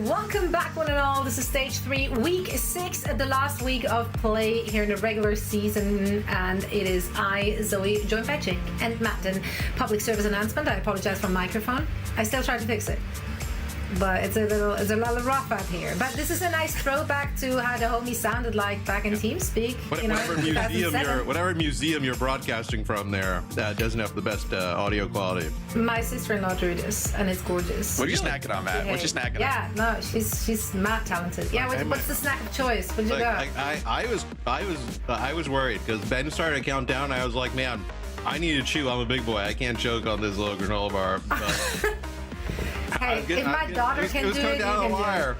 welcome back one and all. This is Stage 3, Week 6, the last week of play here in the regular season, and it is I, Zoe, joined by Jake and Matt. And public service announcement, I apologize for my microphone. I still try to fix it, but it's a little rough out here. But this is a nice throwback to how the homies sounded like back in TeamSpeak. Whatever museum you're broadcasting from there doesn't have the best audio quality. My sister-in-law drew this, and it's gorgeous. What are you snacking on, Matt? What you snacking on? Yeah, no, she's mad talented. Yeah, what's the snack of choice? What'd you got? I was worried because Ben started to count down. I was like, man, I need to chew. I'm a big boy. I can't choke on this little granola bar. But hey, if my daughter can do it, you can do it.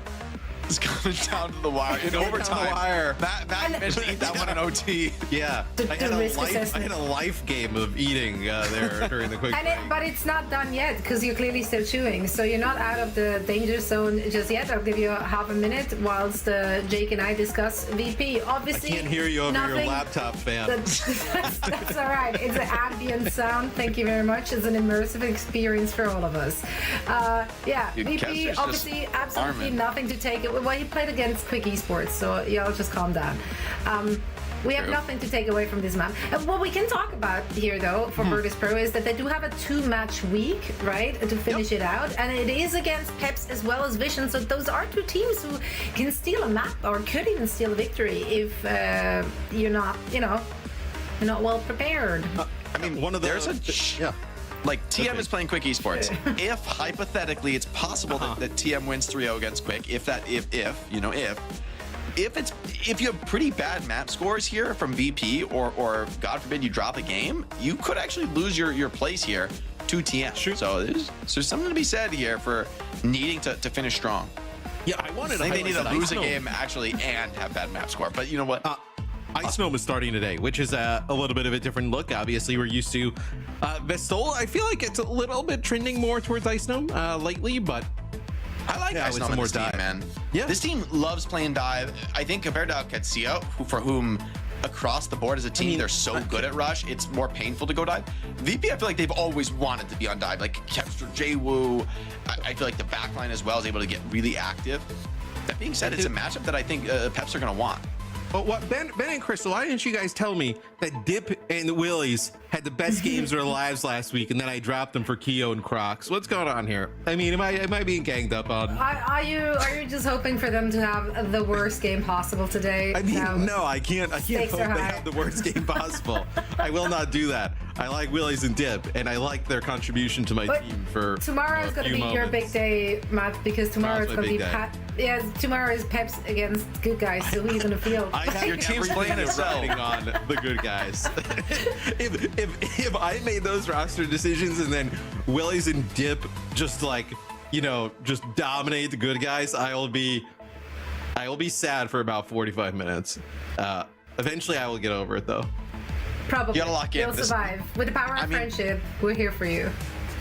It's coming down to the wire in overtime. Matt mentioned eat that one in OT. Yeah, I had a life game of eating there during the quick break. But it's not done yet because you're clearly still chewing, so you're not out of the danger zone just yet. I'll give you half a minute whilst Jake and I discuss VP. Obviously, I can't hear you over your laptop, fam. That's all right. It's an ambient sound. Thank you very much. It's an immersive experience for all of us. Yeah, Dude, VP obviously absolutely nothing to take it. Well, he played against Quick Esports, so y'all just calm down. We have nothing to take away from this map. What we can talk about here, though, for Virtus.pro is that they do have a 2-match week, right, to finish it out, and it is against Peps as well as Vision. So those are two teams who can steal a map or could even steal a victory if you're not, you're not well prepared. I mean, like, TM is playing Quick Esports. If, hypothetically, it's possible that TM wins 3-0 against Quick, if you have pretty bad map scores here from VP, or God forbid you drop a game, you could actually lose your place here to TM. Sure. So there's something to be said here for needing to finish strong. Yeah, I think they need to lose a game, actually, and have bad map score. But you know what? Ice-Gnome is starting today, which is a little bit of a different look. Obviously, we're used to Vestol. I feel like it's a little bit trending more towards Ice-Gnome lately, but I like Ice-Gnome in this team, man. Yeah. This team loves playing dive. I think compared to Ketsia, for whom across the board as a team, they're so good at rush, it's more painful to go dive. VP, I feel like they've always wanted to be on dive. Like Kepster, JWoo, I feel like the backline as well is able to get really active. That being said, it's a matchup that I think Peps are going to want. But what Ben and Crystal, why didn't you guys tell me that Dip and Willies had the best games of their lives last week, and then I dropped them for Keo and Crocs? What's going on here? I mean, am I being ganged up on? Are you just hoping for them to have the worst game possible today? I mean, no, I can't hope they have the worst game possible. I will not do that. I like Willies and Dip, and I like their contribution to my team for tomorrow is going to be your big day, Matt, because tomorrow it's going to be tomorrow is Peps against good guys, so who's going to field? Your team's playing itself on the good guys. if I made those roster decisions and then Willies and Dip just just dominate the good guys, I will be sad for about 45 minutes. Eventually I will get over it though. Probably. You gotta lock in. You'll survive. With the power of friendship, we're here for you.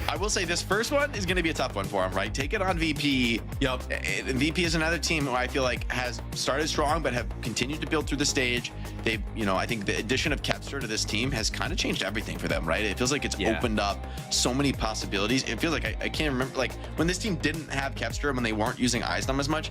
I will say this first one is going to be a tough one for him, right? Take it on VP. Yep. VP is another team who I feel like has started strong, but have continued to build through the stage. They've, I think the addition of Kepster to this team has kind of changed everything for them, right? It feels like it's opened up so many possibilities. It feels like I can't remember, like when this team didn't have Kepster and when they weren't using Ice-Gnome as much,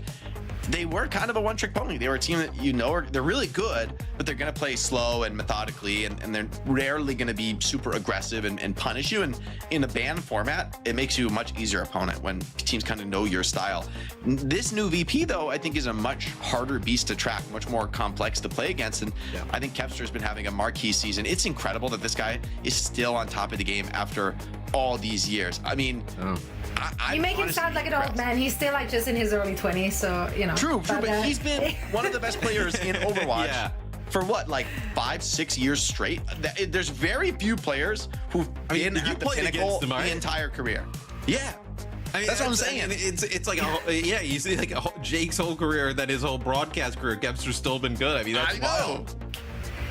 they were kind of a one-trick pony. They were a team that they're really good, but they're going to play slow and methodically, and they're rarely going to be super aggressive and punish you. And in a ban format, it makes you a much easier opponent when teams kind of know your style. This new VP, though, I think is a much harder beast to track, much more complex to play against. And I think Kepster's been having a marquee season. It's incredible that this guy is still on top of the game after all these years. I mean, you make him sound like an old man. He's still like just in his early 20s, so True, but he's been one of the best players in Overwatch for what, like 5-6 years straight. There's very few players who've been at the pinnacle the entire career. Yeah. I mean, that's what I'm saying. It's like he's like Jake's whole career, that his whole broadcast career. Kepster's still been good. I mean, that's wild.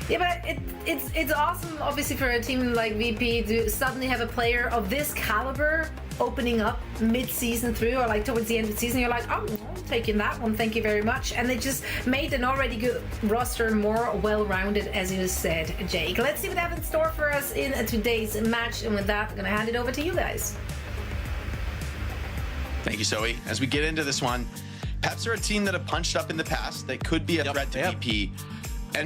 Yeah, but it's awesome, obviously, for a team like VP to suddenly have a player of this caliber opening up mid-season through, or like towards the end of the season. You're like, oh, I'm taking that one, thank you very much. And they just made an already good roster more well-rounded, as you said, Jake. Let's see what they have in store for us in today's match. And with that, I'm gonna hand it over to you guys. Thank you, Zoe. As we get into this one, Peps are a team that have punched up in the past. They could be a threat to VP.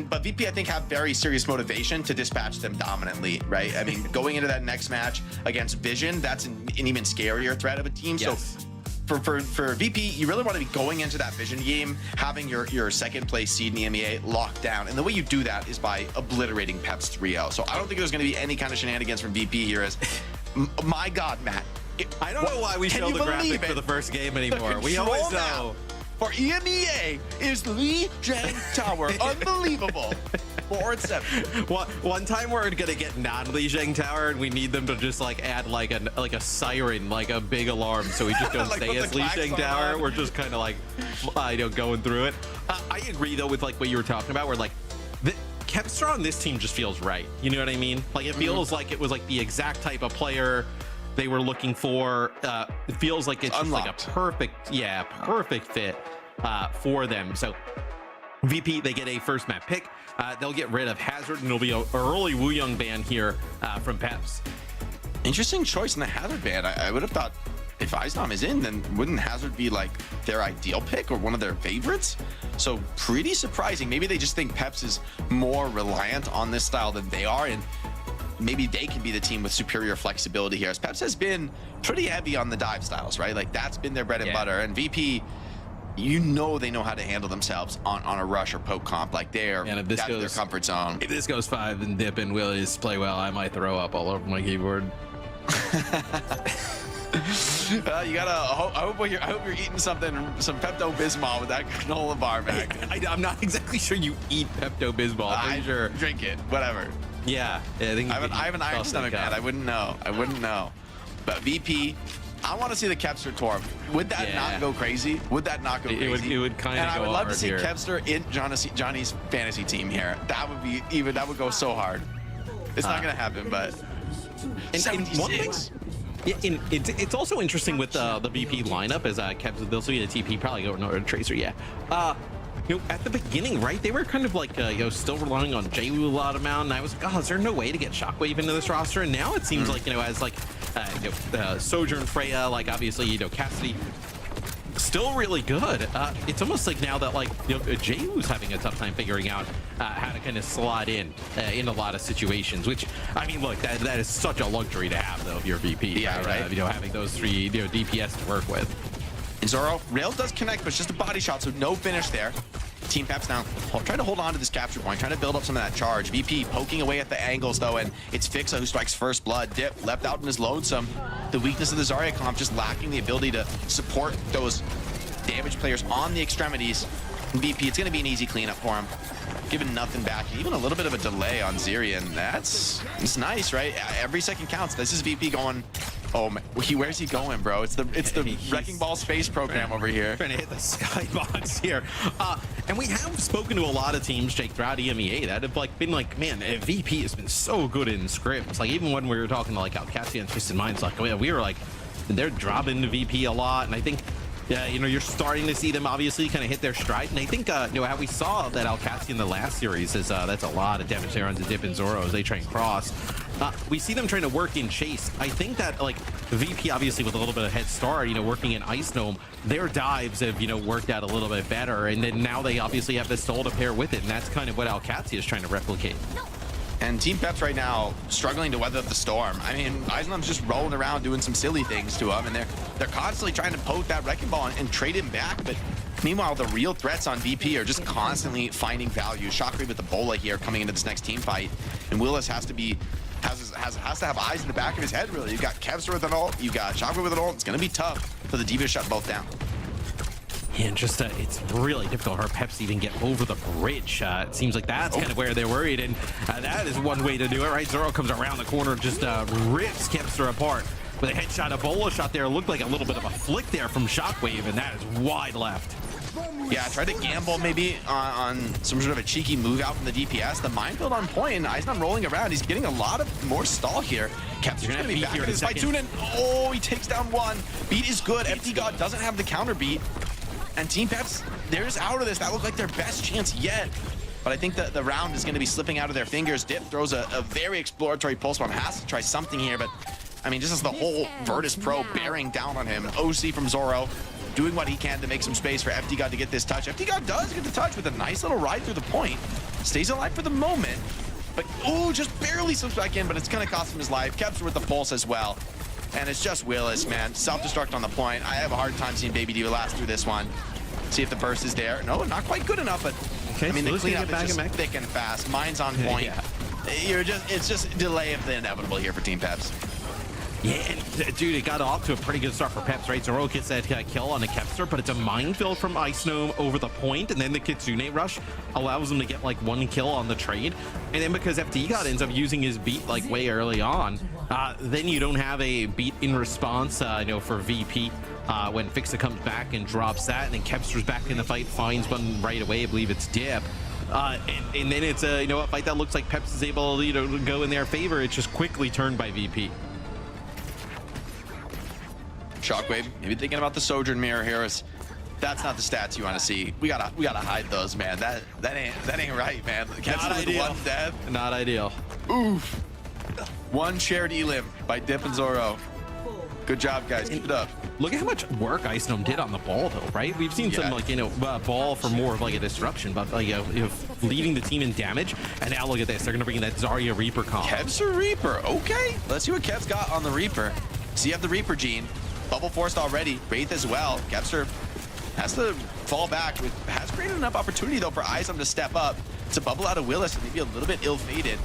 But VP, I think, have very serious motivation to dispatch them dominantly, right? I mean, going into that next match against Vision, that's an even scarier threat of a team. Yes. So for VP, you really want to be going into that Vision game, having your second place seed in the EMEA locked down. And the way you do that is by obliterating Peps 3-0. So I don't think there's going to be any kind of shenanigans from VP here. As my God, Matt. I don't know why we show the graphic for the first game anymore. We always know. For EMEA is Lijiang Tower. Unbelievable. 4-7. One time we're gonna get non-Lijiang Tower, and we need them to just like add like a siren, like a big alarm, so we just don't Like stay as Lijiang Tower. We're just kind of like, going through it. I agree though with like what you were talking about, where like the Kevstar on this team just feels right. You know what I mean? Like it feels like it was like the exact type of player they were looking for. It feels like it's just like a perfect fit for them. So VP, they get a first map pick. They'll get rid of Hazard, and it'll be an early Wu Young ban here from Peps. Interesting choice in the Hazard ban. I would have thought if Eisnom is in, then wouldn't Hazard be like their ideal pick or one of their favorites? So pretty surprising. Maybe they just think Peps is more reliant on this style than they are, and maybe they can be the team with superior flexibility here. As Peps has been pretty heavy on the dive styles, right? Like that's been their bread and butter. And VP, you know they know how to handle themselves on a rush or poke comp. Like that's their comfort zone. If this goes 5 and Dip and Willies play well, I might throw up all over my keyboard. You gotta. I hope you're eating some Pepto-Bismol with that granola bar back. I'm not exactly sure you eat Pepto-Bismol. I'm pretty sure. Drink it. Whatever. Yeah. I think I have an iron stomach, man. I wouldn't know. But VP, I want to see the Kevster tour. Would that not go crazy? Would that not go crazy? It would kind of go hard. And I would love to see here. Kevster in Johnny's fantasy team here. That would go so hard. It's not gonna happen, but. It's also interesting with the VP lineup as Kevs, they'll see a TP, probably go no Tracer, at the beginning, right, they were kind of like still relying on JWU a lot amount, and I was like, is there no way to get Shockwave into this roster? And now it seems like as like Sojourn, Freya, like obviously Cassidy, still really good. It's almost like now that like JWU's having a tough time figuring out how to kind of slot in a lot of situations, which I mean, look, that is such a luxury to have though if you're VP. Yeah, right. Having those three DPS to work with. And Zoro, Rail does connect, but it's just a body shot, so no finish there. Team Peps now trying to hold on to this capture point, trying to build up some of that charge. VP poking away at the angles though, and it's Fixa who strikes first blood. Dip left out in his lonesome. The weakness of the Zarya comp just lacking the ability to support those damage players on the extremities. VP, it's going to be an easy cleanup for him. Giving nothing back, even a little bit of a delay on Zirian. It's nice, right? Every second counts. This is VP going. Oh man, where's he going, bro? It's the Wrecking Ball space program over here. Trying to hit the skybox here. And we have spoken to a lot of teams, Jake, throughout EMEA that have like been like, man, VP has been so good in scripts. Like even when we were talking to like Alcacia and Twisted Minds, like we were like, they're dropping the VP a lot, and I think. Yeah, you're starting to see them obviously kind of hit their stride, and I think how we saw that Alcacia in the last series is that's a lot of damage there on the Dip and Zoro as they try and cross. We see them trying to work in Chase. I think that like VP obviously with a little bit of head start, working in Ice Gnome, their dives have worked out a little bit better, and then now they obviously have the Soul to pair with it, and that's kind of what Alcacia is trying to replicate. And Team Peps right now struggling to weather the storm. I mean, Eisnom's just rolling around doing some silly things to him, and they're constantly trying to poke that Wrecking Ball and trade him back. But meanwhile, the real threats on VP are just constantly finding value. Shockwave with the Bola here coming into this next team fight, and Willis has to have eyes in the back of his head. Really, you've got Kevster with an ult, you've got Shockwave with an ult. It's going to be tough for the D.Va to shut both down. Yeah, and just it's really difficult for Peps to even get over the bridge. It seems like that's kind of where they're worried, and that is one way to do it, right? Zoro comes around the corner, just rips Kevster apart with a headshot. A Bola shot there looked like a little bit of a flick there from Shockwave, and that is wide left. Yeah, tried to gamble maybe on some sort of a cheeky move out from the DPS. The minefield on point, and Eisnom rolling around. He's getting a lot of more stall here. Kevster's gonna be back in this fight soon, and he takes down one. Beat is good. FD God doesn't have the counter beat. And Team Peps, they're just out of this. That looked like their best chance yet. But I think the round is going to be slipping out of their fingers. Dip throws a very exploratory pulse bomb. Has to try something here, but I mean, just as the whole Virtus.pro bearing down on him. OC from Zoro doing what he can to make some space for FD God to get this touch. FD God does get the touch with a nice little ride through the point. Stays alive for the moment, but just barely slips back in, but it's gonna cost him his life. Peps with the pulse as well. And it's just Willis, man. Self-destruct on the point. I have a hard time seeing Baby Diva last through this one. See if the burst is there. No, not quite good enough, but okay, I mean, so the cleanup is just thick and fast. Mine's on point. It's just delay of the inevitable here for Team Peps. Yeah, and dude, it got off to a pretty good start for Peps, right? Zoro gets that kill on the Kepster, but it's a minefield from Ice Gnome over the point, and then the Kitsune rush allows him to get like 1 kill on the trade. And then because FD God ends up using his beat like way early on, then you don't have a beat in response, for VP. When Fixa comes back and drops that, and then Kepster's back in the fight, finds one right away. I believe it's Dip. And then it's a fight that looks like Peps is able to go in their favor. It's just quickly turned by VP. Shockwave, maybe thinking about the Sojourn Mirror here. That's not the stats you want to see. We gotta hide those, man. That ain't right, man. Not ideal. One death. Not ideal. Oof. One shared elim by Dip and Zoro. Good job, guys. Keep it up. Look at how much work Ice Gnome did on the ball, though, right? We've seen some ball for more of like a disruption, but leading the team in damage. And now look at this. They're gonna bring in that Zarya Reaper comp. Kev's a Reaper. Okay, let's see what Kev's got on the Reaper. So you have the Reaper gene. Bubble forced already. Wraith as well. Kepster has to fall back. Has created enough opportunity though for Izom to step up. It's a bubble out of Willis and maybe a little bit ill-fated.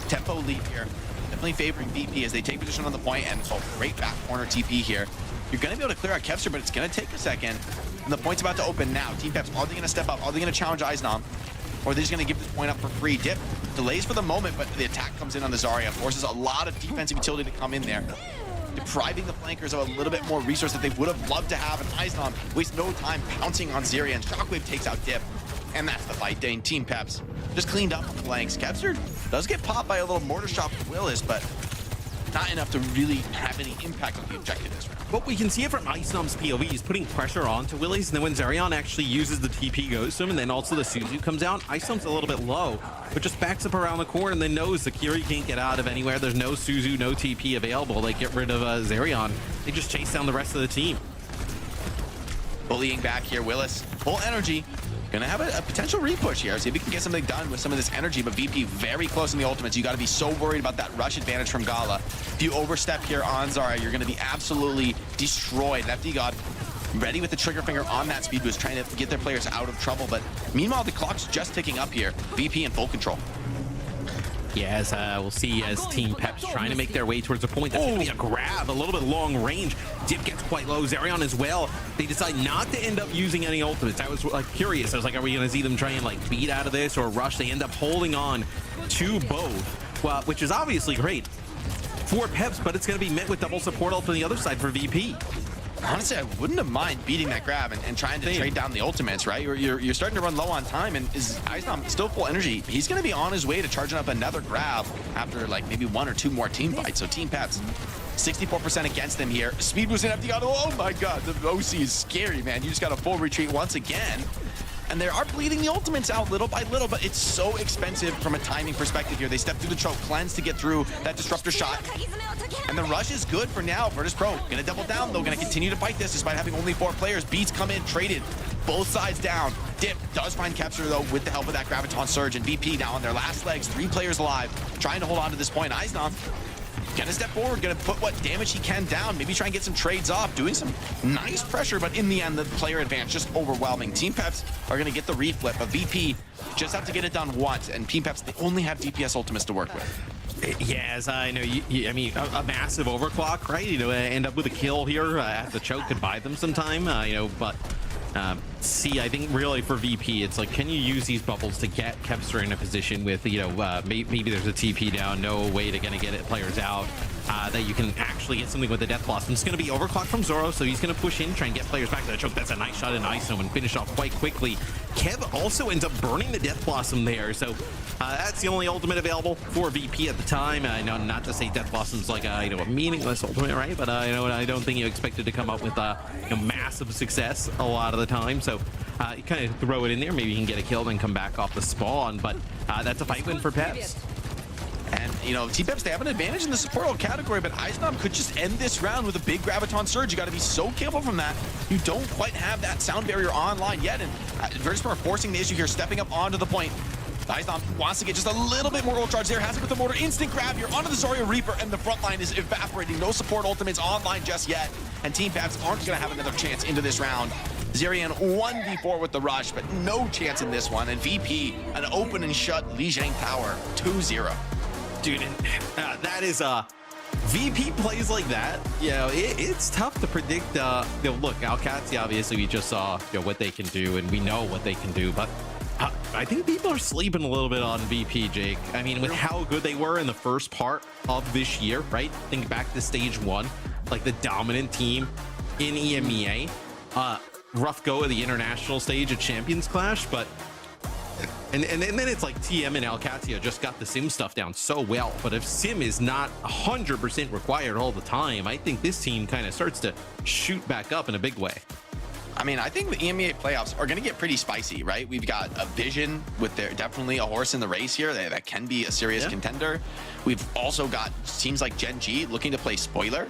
Tempo lead here. Definitely favoring VP as they take position on the point, and great back corner TP here. You're gonna be able to clear out Kepster, but it's gonna take a second. And the point's about to open now. Team Peps, are they gonna step up? Are they gonna challenge Iznom? Or are they just gonna give this point up for free? Dip delays for the moment, but the attack comes in on the Zarya. Forces a lot of defensive utility to come in there, depriving the flankers of a little bit more resource that they would have loved to have. And Iznom wastes no time pouncing on Zarya, and Shockwave takes out Dip. And that's the fight. Dane, Team Peps just cleaned up on the flanks. Kepster does get popped by a little mortar shot from Willis, but not enough to really have any impact on the objective this round. But we can see it from Ice Gnome's POV. He's putting pressure onto Willis, and then when Zerion actually uses the TP goes to him, and then also the Suzu comes out, Ice Gnome's a little bit low, but just backs up around the corner and then knows the Kiri can't get out of anywhere. There's no Suzu, no TP available. They get rid of Zerion. They just chase down the rest of the team. Bullying back here, Willis. Full energy. Gonna have a potential repush here. See if we can get something done with some of this energy, but VP very close in the ultimates. You gotta be so worried about that rush advantage from Gala. If you overstep here on Zarya, you're gonna be absolutely destroyed. FD God ready with the trigger finger on that speed boost, trying to get their players out of trouble. But meanwhile, the clock's just ticking up here. VP in full control. Yes, we'll see as Team Peps trying to make their way towards the point. That's going to be a grab, a little bit long range. Dip gets quite low. Zerion as well. They decide not to end up using any ultimates. I was curious. I was like, are we going to see them try and like beat out of this or rush? They end up holding on to both, well, which is obviously great for Peps, but it's going to be met with double support ult on the other side for VP. Honestly, I wouldn't have mind beating that grab and trying to trade down the ultimates, right? You're starting to run low on time, and is Iznom still full energy? He's going to be on his way to charging up another grab after like maybe 1 or 2 more team fights. So Team Peps, 64% against them here. Speed boost in FD. Oh my God, the OC is scary, man. You just got a full retreat once again. And they are bleeding the ultimates out little by little, but it's so expensive from a timing perspective here. They step through the choke, cleanse to get through that disruptor shot. And the rush is good for now. Virtus.pro gonna double down though, gonna continue to fight this despite having only 4 players. Beats come in, traded, both sides down. Dip does find Kepster though with the help of that Graviton Surge, and VP now on their last legs, 3 players alive, trying to hold on to this point. Iznom gonna step forward, gonna put what damage he can down, maybe try and get some trades off, doing some nice pressure, but in the end, the player advance just overwhelming. Team Peps are gonna get the reflip, but VP just have to get it done once, and Team Peps, they only have DPS ultimates to work with. Yes, I know. I mean, a massive overclock, right? End up with a kill here at the choke could buy them some time, but see, I think really for VP, it's like, can you use these bubbles to get Kepster in a position with, maybe there's a TP down, no way to get players out, that you can actually get something with the Death Blossom. It's going to be overclocked from Zoro, so he's going to push in, try and get players back to the choke. That's a nice shot in Ice Gnome and finish off quite quickly. Kev also ends up burning the Death Blossom there, so that's the only ultimate available for VP at the time. I know not to say Death Blossom's like a meaningless ultimate, right? But I don't think you expected to come up with massive success a lot of the time. So you kind of throw it in there, maybe you can get a kill, then come back off the spawn. But that's a fight win for Peps. And, you know, Peps, they have an advantage in the support role category, but Eisnam could just end this round with a big Graviton Surge. You got to be so careful from that. You don't quite have that sound barrier online yet, and Virtus.pro are forcing the issue here, stepping up onto the point. Eisnam wants to get just a little bit more ult charge there, has it with the mortar, instant grab here onto the Zarya Reaper, and the front line is evaporating. No support ultimates online just yet, and Team Peps aren't going to have another chance into this round. Zerian 1v4 with the rush, but no chance in this one, and VP, an open and shut Lijiang Tower, 2-0. Dude, that is VP plays like that. You know, it's tough to predict. You know, look, Alcatia, obviously we just saw, you know, what they can do, and we know what they can do, but I think people are sleeping a little bit on VP, Jake. I mean, with how good they were in the first part of this year, right? Think back to stage 1, like the dominant team in EMEA. Rough go of the international stage at Champions Clash, but and then it's like TM and Alcatia just got the sim stuff down so well. But if sim is not 100% required all the time, I think this team kind of starts to shoot back up in a big way. I mean, I think the EMEA playoffs are going to get pretty spicy, right? We've got a Vision with their definitely a horse in the race here that can be a serious contender. We've also got teams like Gen.G looking to play spoiler.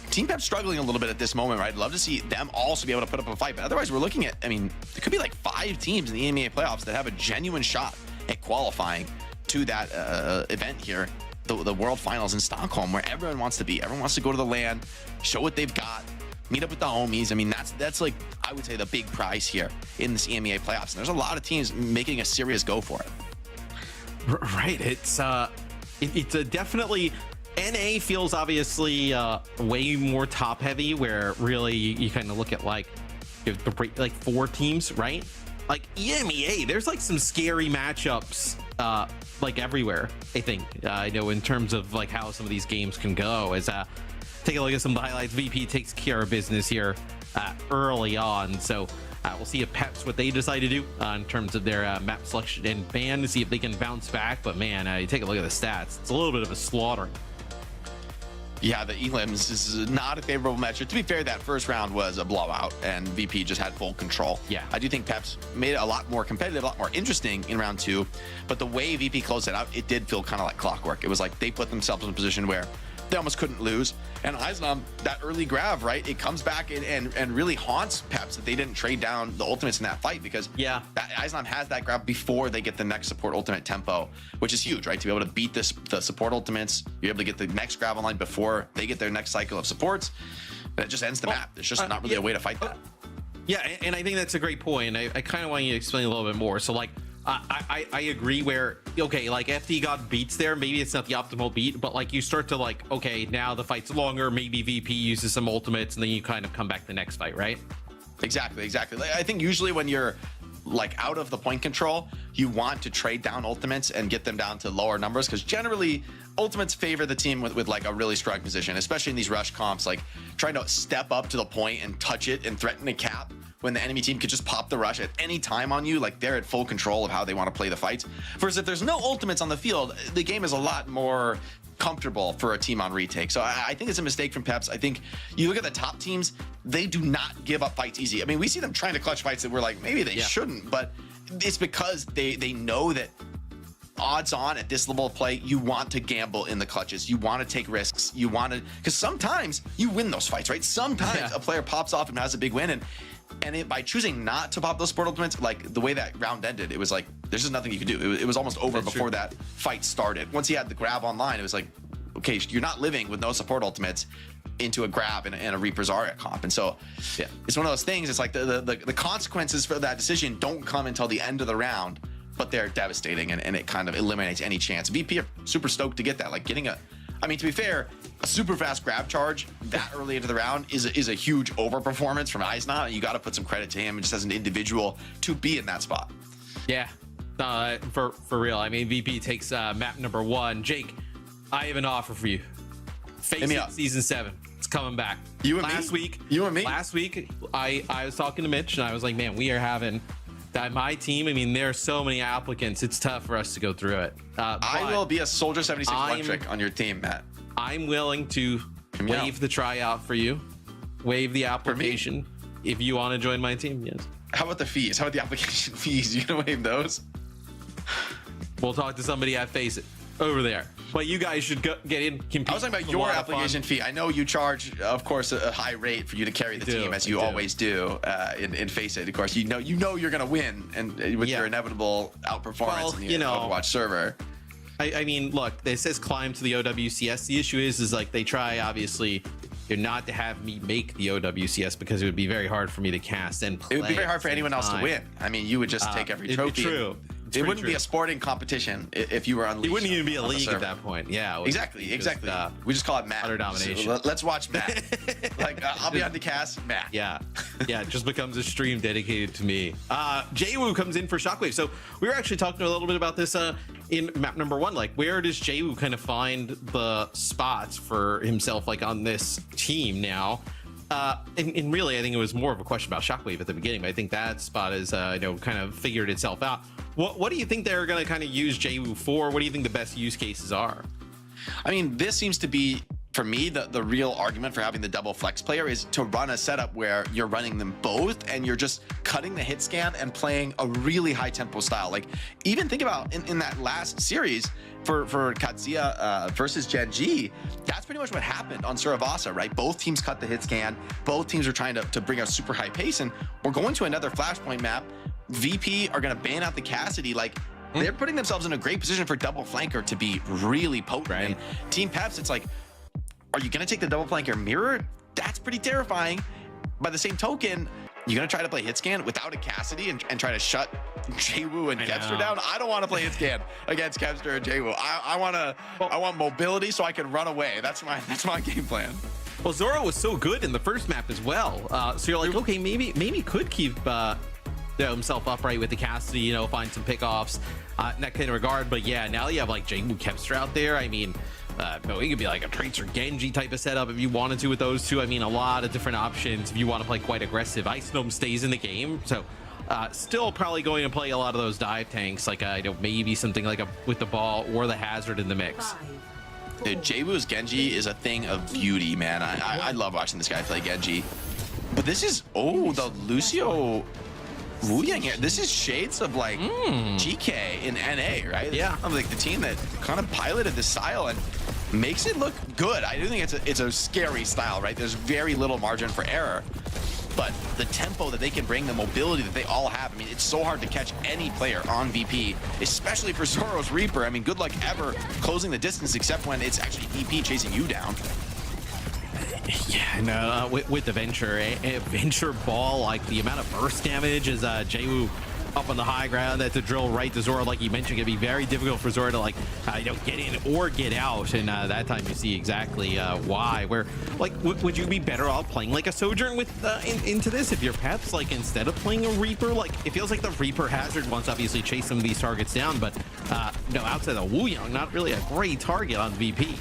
Team Peps struggling a little bit at this moment, right? I'd love to see them also be able to put up a fight, but otherwise we're looking at, I mean, there could be like 5 teams in the EMEA playoffs that have a genuine shot at qualifying to that event here, the World Finals in Stockholm, where everyone wants to be. Everyone wants to go to the LAN, show what they've got, meet up with the homies. I mean, that's like, I would say, the big prize here in this EMEA playoffs. And there's a lot of teams making a serious go for it. Right. It's a definitely... NA feels obviously way more top heavy, where really you kind of look at like 4 teams, right? Like EMEA, there's like some scary matchups like everywhere. I think I know in terms of like how some of these games can go. As take a look at some highlights. VP takes care of business here early on, so we'll see if Peps what they decide to do in terms of their map selection and ban to see if they can bounce back. But man, you take a look at the stats, it's a little bit of a slaughter. Yeah, the elims is not a favorable matchup. To be fair, that first round was a blowout, and VP just had full control. Yeah, I do think Peps made it a lot more competitive, a lot more interesting in round 2. But the way VP closed it out, it did feel kind of like clockwork. It was like they put themselves in a position where they almost couldn't lose. And Eisnam, that early grab, right? It comes back and really haunts Peps that they didn't trade down the ultimates in that fight, because Eisnam has that grab before they get the next support ultimate tempo, which is huge, right? To be able to beat the support ultimates, you're able to get the next grab online before they get their next cycle of supports. And it just ends the map. There's just not really a way to fight that. Yeah, and I think that's a great point. I kind of want you to explain a little bit more. So like, I agree where, okay, like FD got beats there, maybe it's not the optimal beat, but like you start to like, okay, now the fight's longer, maybe VP uses some ultimates, and then you kind of come back the next fight, right? Exactly. I think usually when you're like out of the point control, you want to trade down ultimates and get them down to lower numbers, because generally ultimates favor the team with like a really strong position, especially in these rush comps, like trying to step up to the point and touch it and threaten a cap when the enemy team could just pop the rush at any time on you. Like they're at full control of how they want to play the fights. Versus if there's no ultimates on the field, the game is a lot more comfortable for a team on retake. So I think it's a mistake from Peps. I think you look at the top teams, they do not give up fights easy. I mean, we see them trying to clutch fights that we're like, maybe they shouldn't, but it's because they know that odds on at this level of play, you want to gamble in the clutches. You want to take risks. You want to, because sometimes you win those fights, right? Sometimes a player pops off and has a big win, and by choosing not to pop those sport ultimates, like the way that round ended, it was like there's just nothing you could do. It was almost over before that fight started. Once he had the grab online, it was like, okay, you're not living with no support ultimates into a grab and a Reaper's Zarya comp. And so it's one of those things. It's like the consequences for that decision don't come until the end of the round, but they're devastating, and it kind of eliminates any chance. VP are super stoked to get that. Like getting I mean, to be fair, a super fast grab charge that early into the round is a huge overperformance from Eisnam. You got to put some credit to him just as an individual to be in that spot. Yeah, for real. I mean, VP takes map number 1. Jake, I have an offer for you. FACEIT Season 7. It's coming back. You and last me? week. You and me? Last week, I was talking to Mitch, and I was like, man, we are having that my team. I mean, there are so many applicants. It's tough for us to go through it. I will be a Soldier 76 Electric on your team, Matt. I'm willing to waive the tryout for you, waive the application if you want to join my team. Yes. How about the fees? How about the application fees? You gonna waive those? We'll talk to somebody at FACEIT. over there. But you guys should get in. Compete. I was talking about your application fee. I know you charge, of course, a high rate for you to carry the team, as you always do in FACEIT. Of course, you know you're gonna win, and with your inevitable outperformance in the Overwatch server. I mean, look, it says climb to the OWCS. The issue is like they try, obviously, not to have me make the OWCS because it would be very hard for me to cast and play. It would be very hard for anyone else to win. I mean, you would just take every trophy. True. It wouldn't be a sporting competition if you were unleashed. It wouldn't even be a league at that point. Yeah. Exactly. We just call it Matt. Utter domination. So let's watch Matt. Like I'll be on the cast, Matt. Yeah. It just becomes a stream dedicated to me. JWoo comes in for Shockwave. So we were actually talking a little bit about this in map number 1. Like, where does JWoo kind of find the spots for himself, like on this team now? And really, I think it was more of a question about Shockwave at the beginning. But I think that spot is, kind of figured itself out. What do you think they're going to kind of use JWoo for? What do you think the best use cases are? I mean, this seems to be, for me, the real argument for having the double flex player is to run a setup where you're running them both and you're just cutting the hit scan and playing a really high tempo style. Like, even think about in that last series for Kazuya versus Gen.G, that's pretty much what happened on Suravasa, right? Both teams cut the hit scan. Both teams are trying to bring a super high pace, and we're going to another flashpoint map. VP are going to ban out the Cassidy. Like, they're putting themselves in a great position for double flanker to be really potent. Right. And Team Peps, it's like, are you going to take the double flanker mirror? That's pretty terrifying. By the same token, you're going to try to play hit scan without a Cassidy and try to shut JWoo and Kevster down? I don't want to play hit scan against Kevster and JWoo. I want mobility so I can run away. That's my game plan. Well, Zoro was so good in the first map as well. So you're like, okay, maybe could keep himself upright with the Cassidy, find some pickoffs in that kind of regard. But yeah, now you have like JWoo Kevster out there. I mean, it could be like a Tracer Gen.G type of setup if you wanted to with those two. I mean, a lot of different options if you want to play quite aggressive. Ice Gnome stays in the game, so still probably going to play a lot of those dive tanks, like maybe something like with the ball or the hazard in the mix. Dude, JWoo's Gen.G is a thing of beauty, man. I love watching this guy play Gen.G. But this is the Lucio Lijiang here. This is shades of like GK in NA, right? Yeah, of like the team that kind of piloted this style and makes it look good. I do think it's a scary style, right? There's very little margin for error, but the tempo that they can bring, the mobility that they all have. I mean, it's so hard to catch any player on VP, especially for Zoro's Reaper. I mean, good luck ever closing the distance, except when it's actually VP chasing you down. Yeah, no, with the Venture ball, like the amount of burst damage is JWoo up on the high ground. That's a drill right to Zoro, like you mentioned. It'd be very difficult for Zoro to like get in or get out, and that time you see exactly why. Where like would you be better off playing like a Sojourn with into this if you're Peps, like instead of playing a Reaper? Like it feels like the Reaper hazard wants to obviously chase some of these targets down, but outside of Lijiang, not really a great target on VP.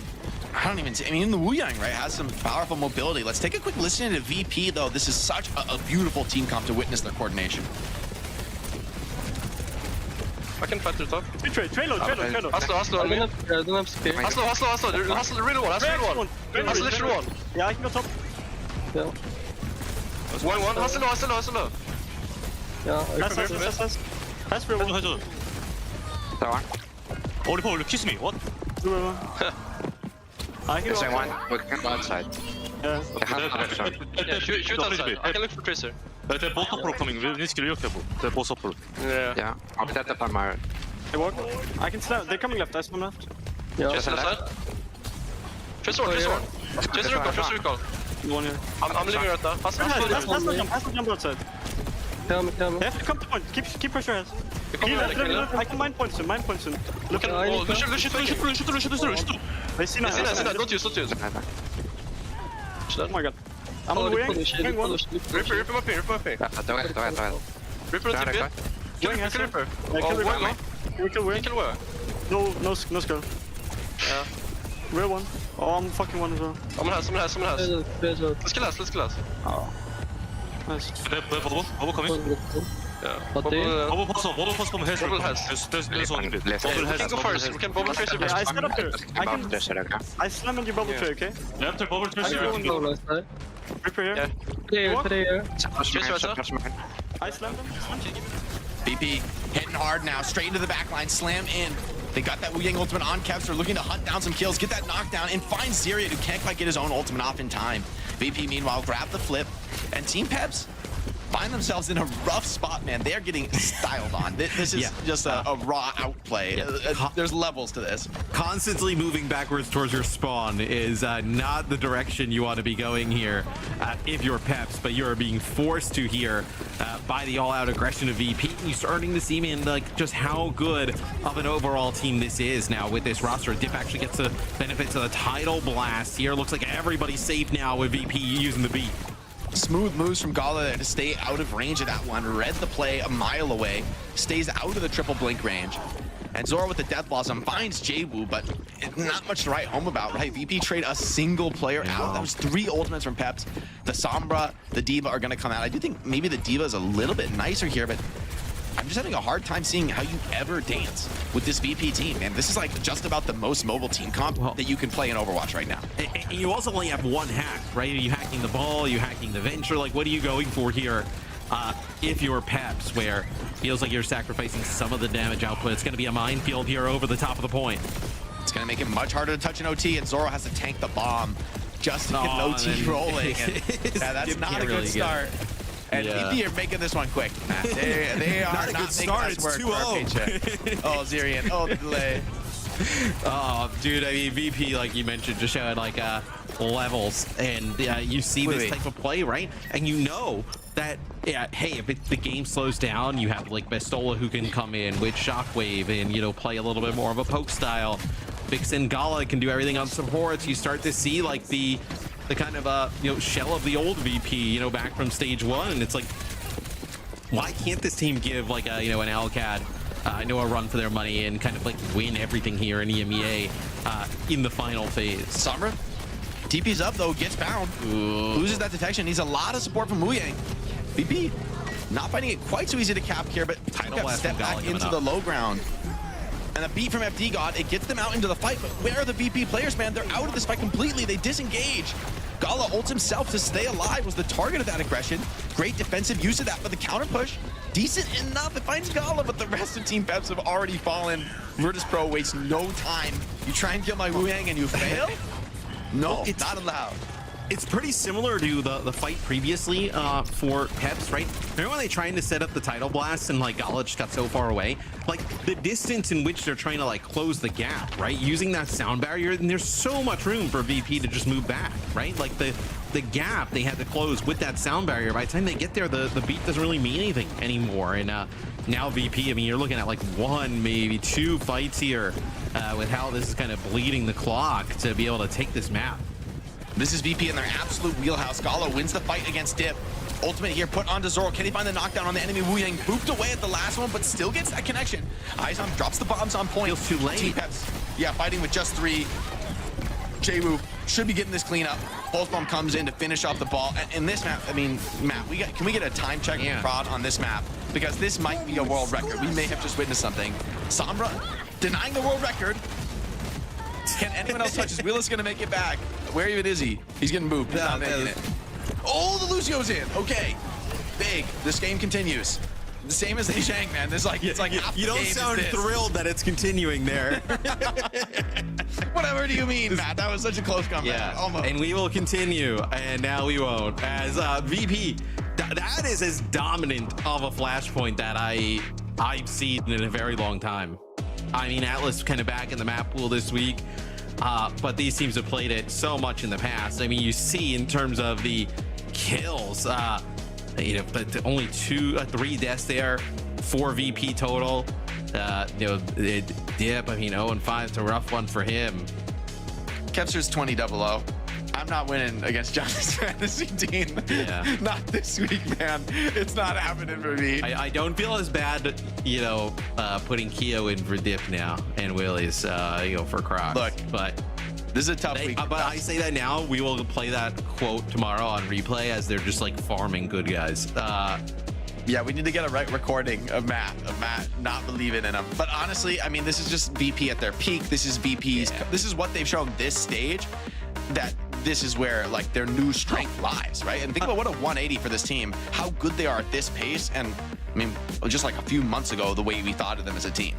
I mean, the Lijiang, right, has some powerful mobility. Let's take a quick listen to VP, though. This is such a beautiful team comp to witness their coordination. I can fight the top. Train low. Hustle on me. I don't have spear. Hustle, really one. Hustle literally one. Yeah, I can go top. Yeah. One. Hustle low. Yeah. That's real one. 해줘. Tower. 올리 kiss me. What? I can Missing go. one. We can go outside. Yeah. They have another shot. Yeah, shoot outside. I can look for Tracer. They're both up pro coming. We need to kill you, Kevo. They're both up pro. Yeah. I'll set up on my... They walk. I can slam. They're coming left. I swim left. Just Tracer left. outside. Tracer one. Tracer recall. One here. I'm leaving right now. Hustle jump outside. Tell me. They have to come to point. Keep pressure heads. I can mind points him. Look at Shoot. They see now. Don't use. Oh my god. I'm on the way. Ripper my ping. Don't get. Ripper on tip. Kill Ripper. Kill where? Kill where? No skill. Yeah. Real one. Oh, I'm fucking one as well. Someone has. Let's kill us. Oh. Nice. They're bubble coming. Yeah. Bubble pass from Hazel. Bubble has. There's one. Left. We can go first. We can bubble Tracer Yeah, I first. set up here. Okay. I slam on your bubble tray, okay? After bubble tracer. Ripper here. Yeah. Player. I slammed him. VP hitting hard now, straight into the back line, slam in. They got that Wu Yang ultimate on Caps. They're looking to hunt down some kills, get that knockdown, and find Zeriat, who can't quite get his own ultimate off in time. VP, meanwhile, grab the flip, and Team Peps find themselves in a rough spot, man. They are getting styled on. This is just a raw outplay. There's levels to this. Constantly moving backwards towards your spawn is not the direction you want to be going here if you're Peps, but you're being forced to here by the all-out aggression of VP. And you're starting to see, man, like just how good of an overall team this is now with this roster. Dip actually gets the benefits of the title blast here. Looks like everybody's safe now with VP using the beat. Smooth moves from Gala there to stay out of range of that one. Read the play a mile away, stays out of the triple blink range. And Zora with the Death Blossom finds Jwoo, but not much to write home about, right? VP trade a single player out. That was 3 ultimates from Peps. The Sombra, the D.Va are going to come out. I do think maybe the D.Va is a little bit nicer here, but I'm just having a hard time seeing how you ever dance with this VP team, man. This is like just about the most mobile team comp that you can play in Overwatch right now. And you also only have one hack, right? Are you hacking the ball? Are you hacking the venture? Like, what are you going for here if you're Peps, where it feels like you're sacrificing some of the damage output? It's going to be a minefield here over the top of the point. It's going to make it much harder to touch an OT, and Zoro has to tank the bomb just to get an OT rolling. And, that's not a good start. And VP are making this one quick. They are not making us work for our paycheck. Oh, Zerian. Oh, the delay. Oh, dude, I mean, VP, like you mentioned, just showed like levels, and you see this type of play, right? And you know that, hey, if the game slows down, you have like Bestola who can come in with Shockwave and, you know, play a little bit more of a poke style. Vixen Gala can do everything on supports. You start to see like the kind of you know, shell of the old VP, you know, back from stage 1, and it's like, why can't this team give like a, you know, an Alcad I know a run for their money and kind of like win everything here in EMEA in the final phase? Sombra TP's up though, gets found, loses that detection, needs a lot of support from Wu Yang. VP not finding it quite so easy to cap here, but Title step back into the low ground. And a beat from FD God, it gets them out into the fight, but where are the VP players, man? They're out of this fight completely. They disengage. Gala ults himself to stay alive, was the target of that aggression. Great defensive use of that, but the counter push, decent enough. It finds Gala, but the rest of Team Peps have already fallen. Virtus.pro wastes no time. You try and kill my Wu Yang and you fail? No, it's not allowed. It's pretty similar to the fight previously for Peps, right? Remember when they trying to set up the title blast and like Gala just got so far away? Like the distance in which they're trying to like close the gap, right? Using that sound barrier, and there's so much room for VP to just move back, right? Like the gap they had to close with that sound barrier. By the time they get there, the beat doesn't really mean anything anymore. And now VP, I mean, you're looking at like 1, maybe 2 fights here with how this is kind of bleeding the clock to be able to take this map. This is VP in their absolute wheelhouse. Gala wins the fight against Dip. Ultimate here put onto Zoro. Can he find the knockdown on the enemy? Wu Yang booped away at the last one, but still gets that connection. Izom drops the bombs on point. Feels too late. Team Peps, yeah, fighting with just 3. Jwoo should be getting this clean up. Pulse Bomb comes in to finish off the ball. And in this map, I mean, Matt, can we get a time check from Prod on this map? Because this might be a world record. We may have just witnessed something. Sombra denying the world record. Can anyone else touch his wheel? Is going to make it back. Where even is he? He's getting moved. He's not making it. Oh, the Lucio's in. Okay. Big. This game continues. The same as Lijiang, man. There's like, it's like half you don't sound thrilled that it's continuing there. Whatever do you mean, Matt? That was such a close comeback. Yeah, almost. And we will continue, and now we won't. As VP, that is as dominant of a flashpoint that I've seen in a very long time. I mean, Aatlas kind of back in the map pool this week, but these teams have played it so much in the past. I mean, you see in terms of the kills, you know, but only 3 deaths there, 4 VP total. You know, Dip, I mean, 0-5, it's a rough one for him. Kepster's 20-0. I'm not winning against Johnny's fantasy team. Yeah. Not this week, man. It's not happening for me. I don't feel as bad, you know, putting Keo in for Dip now and Willie's, you know, for Crocs. Look, but this is a tough week. But I say that now, we will play that quote tomorrow on replay as they're just like farming good guys. Yeah, we need to get a right recording of Matt not believing in him. But honestly, I mean, this is just VP at their peak. This is VP's. Yeah. This is what they've shown this stage. That this is where like their new strength lies, right? And think about what a 180 for this team. How good they are at this pace, and I mean, just like a few months ago, the way we thought of them as a team.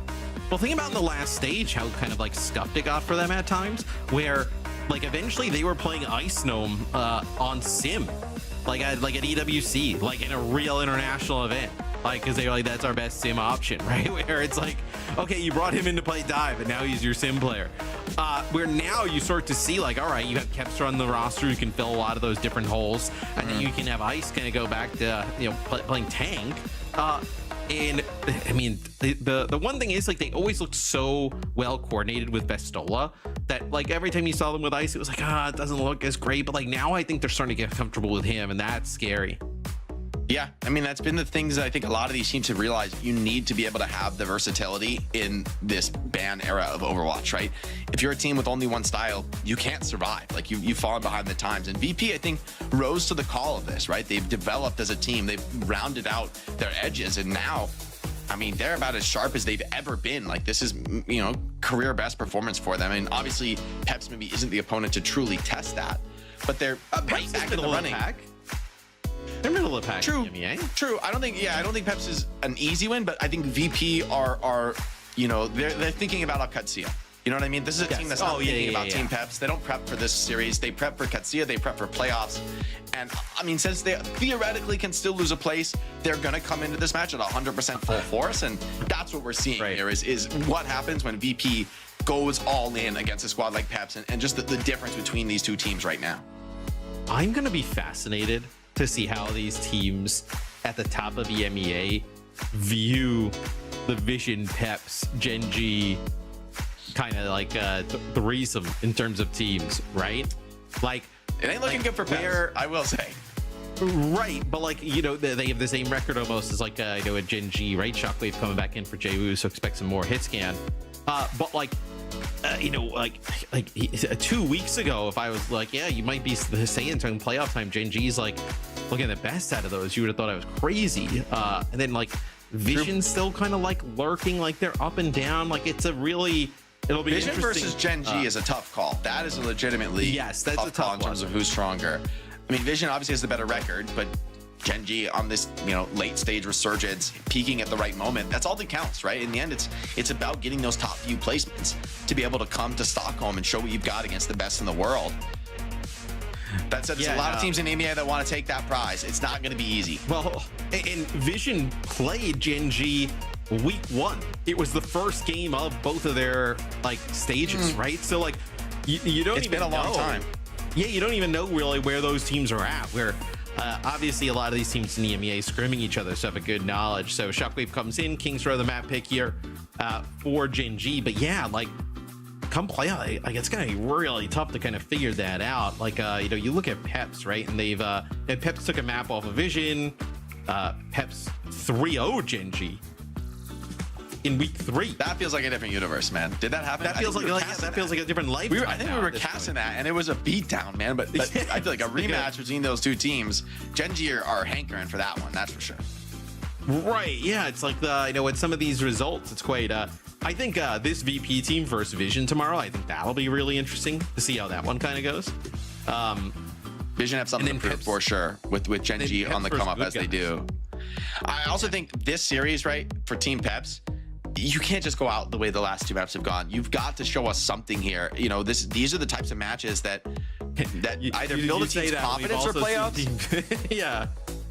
Well, think about in the last stage how kind of like scuffed it got for them at times, where like eventually they were playing Ice Gnome on Sim, like at EWC, like in a real international event, like because they were like, that's our best Sim option, right? Where it's like, okay, you brought him in to play dive, and now he's your Sim player. Where now you start to see like, all right, you have Peps on the roster who can fill a lot of those different holes, and then you can have Ice kind of go back to playing tank. And I mean, the one thing is like they always looked so well coordinated with Vestola that like every time you saw them with Ice, it was like, it doesn't look as great. But like now I think they're starting to get comfortable with him, and that's scary. Yeah, I mean, that's been the things that I think a lot of these teams have realized. You need to be able to have the versatility in this ban era of Overwatch, right? If you're a team with only one style, you can't survive. Like you've fallen behind the times. And VP, I think, rose to the call of this, right? They've developed as a team. They've rounded out their edges. And now, I mean, they're about as sharp as they've ever been. Like this is, career best performance for them. And obviously, Peps maybe isn't the opponent to truly test that. But they're right back in the running. They're middle of the pack. True. In EMEA. True. I don't think Peps is an easy win, but I think VP are they're thinking about Katsuya. You know what I mean? This is a team that's not thinking about Team Peps. They don't prep for this series. They prep for Katsuya. They prep for playoffs. And I mean, since they theoretically can still lose a place, they're gonna come into this match at 100% full force, and that's what we're seeing here is what happens when VP goes all in against a squad like Peps, and just the difference between these two teams right now. I'm gonna be fascinated to see how these teams at the top of EMEA view the Vision Peps Gen.G kind of like threesome in terms of teams, right? Like it ain't looking good for Peps, I will say. Right, but like they have the same record almost as like a Gen.G, right? Shockwave coming back in for JWoo, so expect some more hit scan. But like 2 weeks ago, if I was like, yeah, you might be saying during playoff time, Gen.G's like looking at the best out of those, you would have thought I was crazy. And then like Vision's still kind of like lurking, like they're up and down. Like it'll be Vision interesting. versus Gen.G is a tough call. That is a legitimately that's a tough call in terms of who's stronger. I mean, Vision obviously has the better record, but Gen.G on this late stage resurgence, peaking at the right moment, that's all that counts, right? In the end, it's about getting those top few placements to be able to come to Stockholm and show what you've got against the best in the world. That said, there's a lot of teams in EMEA that want to take that prize. It's not going to be easy. Well, and Vision played Gen.G week 1. It was the first game of both of their like stages, right? So like you don't it's even been a long time. Yeah, you don't even know really where those teams are at. Where obviously a lot of these teams in the EMEA scrimming each other, so have a good knowledge. So Shockwave comes in, Kings Row the map pick here for Gen.G. But yeah, like come playoff, like it's gonna be really tough to kind of figure that out. Like you look at Peps, right? And they've Peps took a map off of Vision. Peps 3-0 Gen.G in week 3. That feels like a different universe, man. Did that happen? That feels like a different life. I think we were casting that, and it was a beatdown, man. But I feel like a rematch between those two teams. Gen.G are hankering for that one, that's for sure. Right? Yeah, it's like with some of these results, it's quite. I think this VP team versus Vision tomorrow. I think that'll be really interesting to see how that one kind of goes. Vision have something to prove for sure with Gen.G on the come up as they do. I also think this series, right, for Team Peps, you can't just go out the way the last two maps have gone. You've got to show us something here. These are the types of matches that either build a team's confidence for playoffs. Yeah.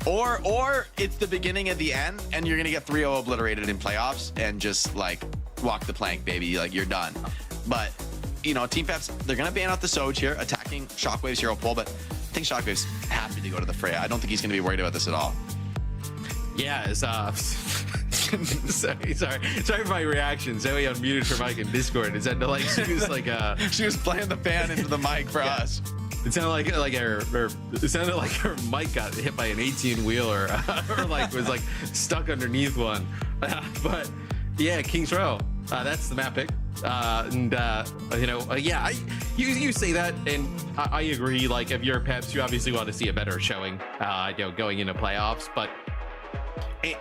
Or it's the beginning of the end, and you're gonna get 3-0 obliterated in playoffs and just like walk the plank, baby. Like you're done. But Team Peps, they're gonna ban out the Soj here, attacking Shockwave's hero pool, but I think Shockwave's happy to go to the fray. I don't think he's gonna be worried about this at all. Yeah, it's sorry for my reaction. Zoe unmuted her mic in Discord. It sounded like she was like she was playing the fan into the mic for us. It sounded like her mic got hit by an 18-wheeler or like was like stuck underneath one. But yeah, Kings Row. That's the map pick. You say that, and I agree. Like if you're Peps, you obviously want to see a better showing, going into playoffs, but.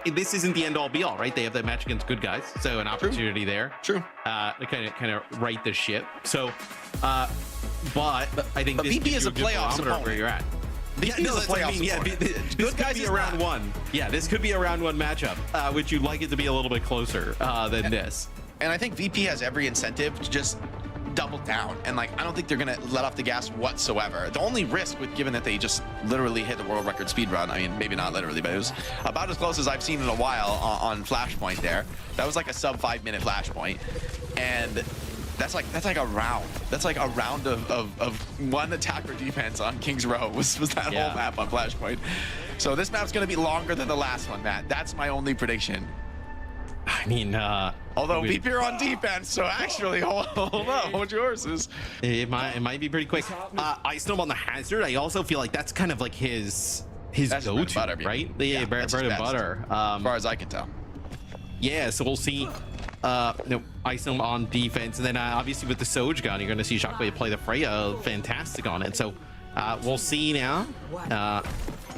This isn't the end all be all, right? They have that match against good guys, so an opportunity there. True. To kind of right the ship. So, but I think this VP is a playoff opponent where you're at. VP is a playoff. This could be a round one. Yeah, this could be a round one matchup. Would you like it to be a little bit closer than this? And I think VP has every incentive to just double down. And like, I don't think they're going to let off the gas whatsoever. The only risk with given that they just literally hit the world record speed run. I mean, maybe not literally, but it was about as close as I've seen in a while on flashpoint there. That was like a sub 5-minute flashpoint. And that's like a round. That's like a round of one attack or defense on King's Row was that whole map on flashpoint. So this map's going to be longer than the last one, Matt. That's my only prediction. I mean, although VP are on defense, so actually, hold up, hold your horses. It might be pretty quick. Ice Gnome on the hazard. I also feel like that's kind of like his go-to, right? Yeah, bread and butter. As far as I can tell. Yeah, so we'll see. Ice Gnome on defense, and then obviously with the Soj gun, you're going to see Shockwave play the Freya fantastic on it. So we'll see now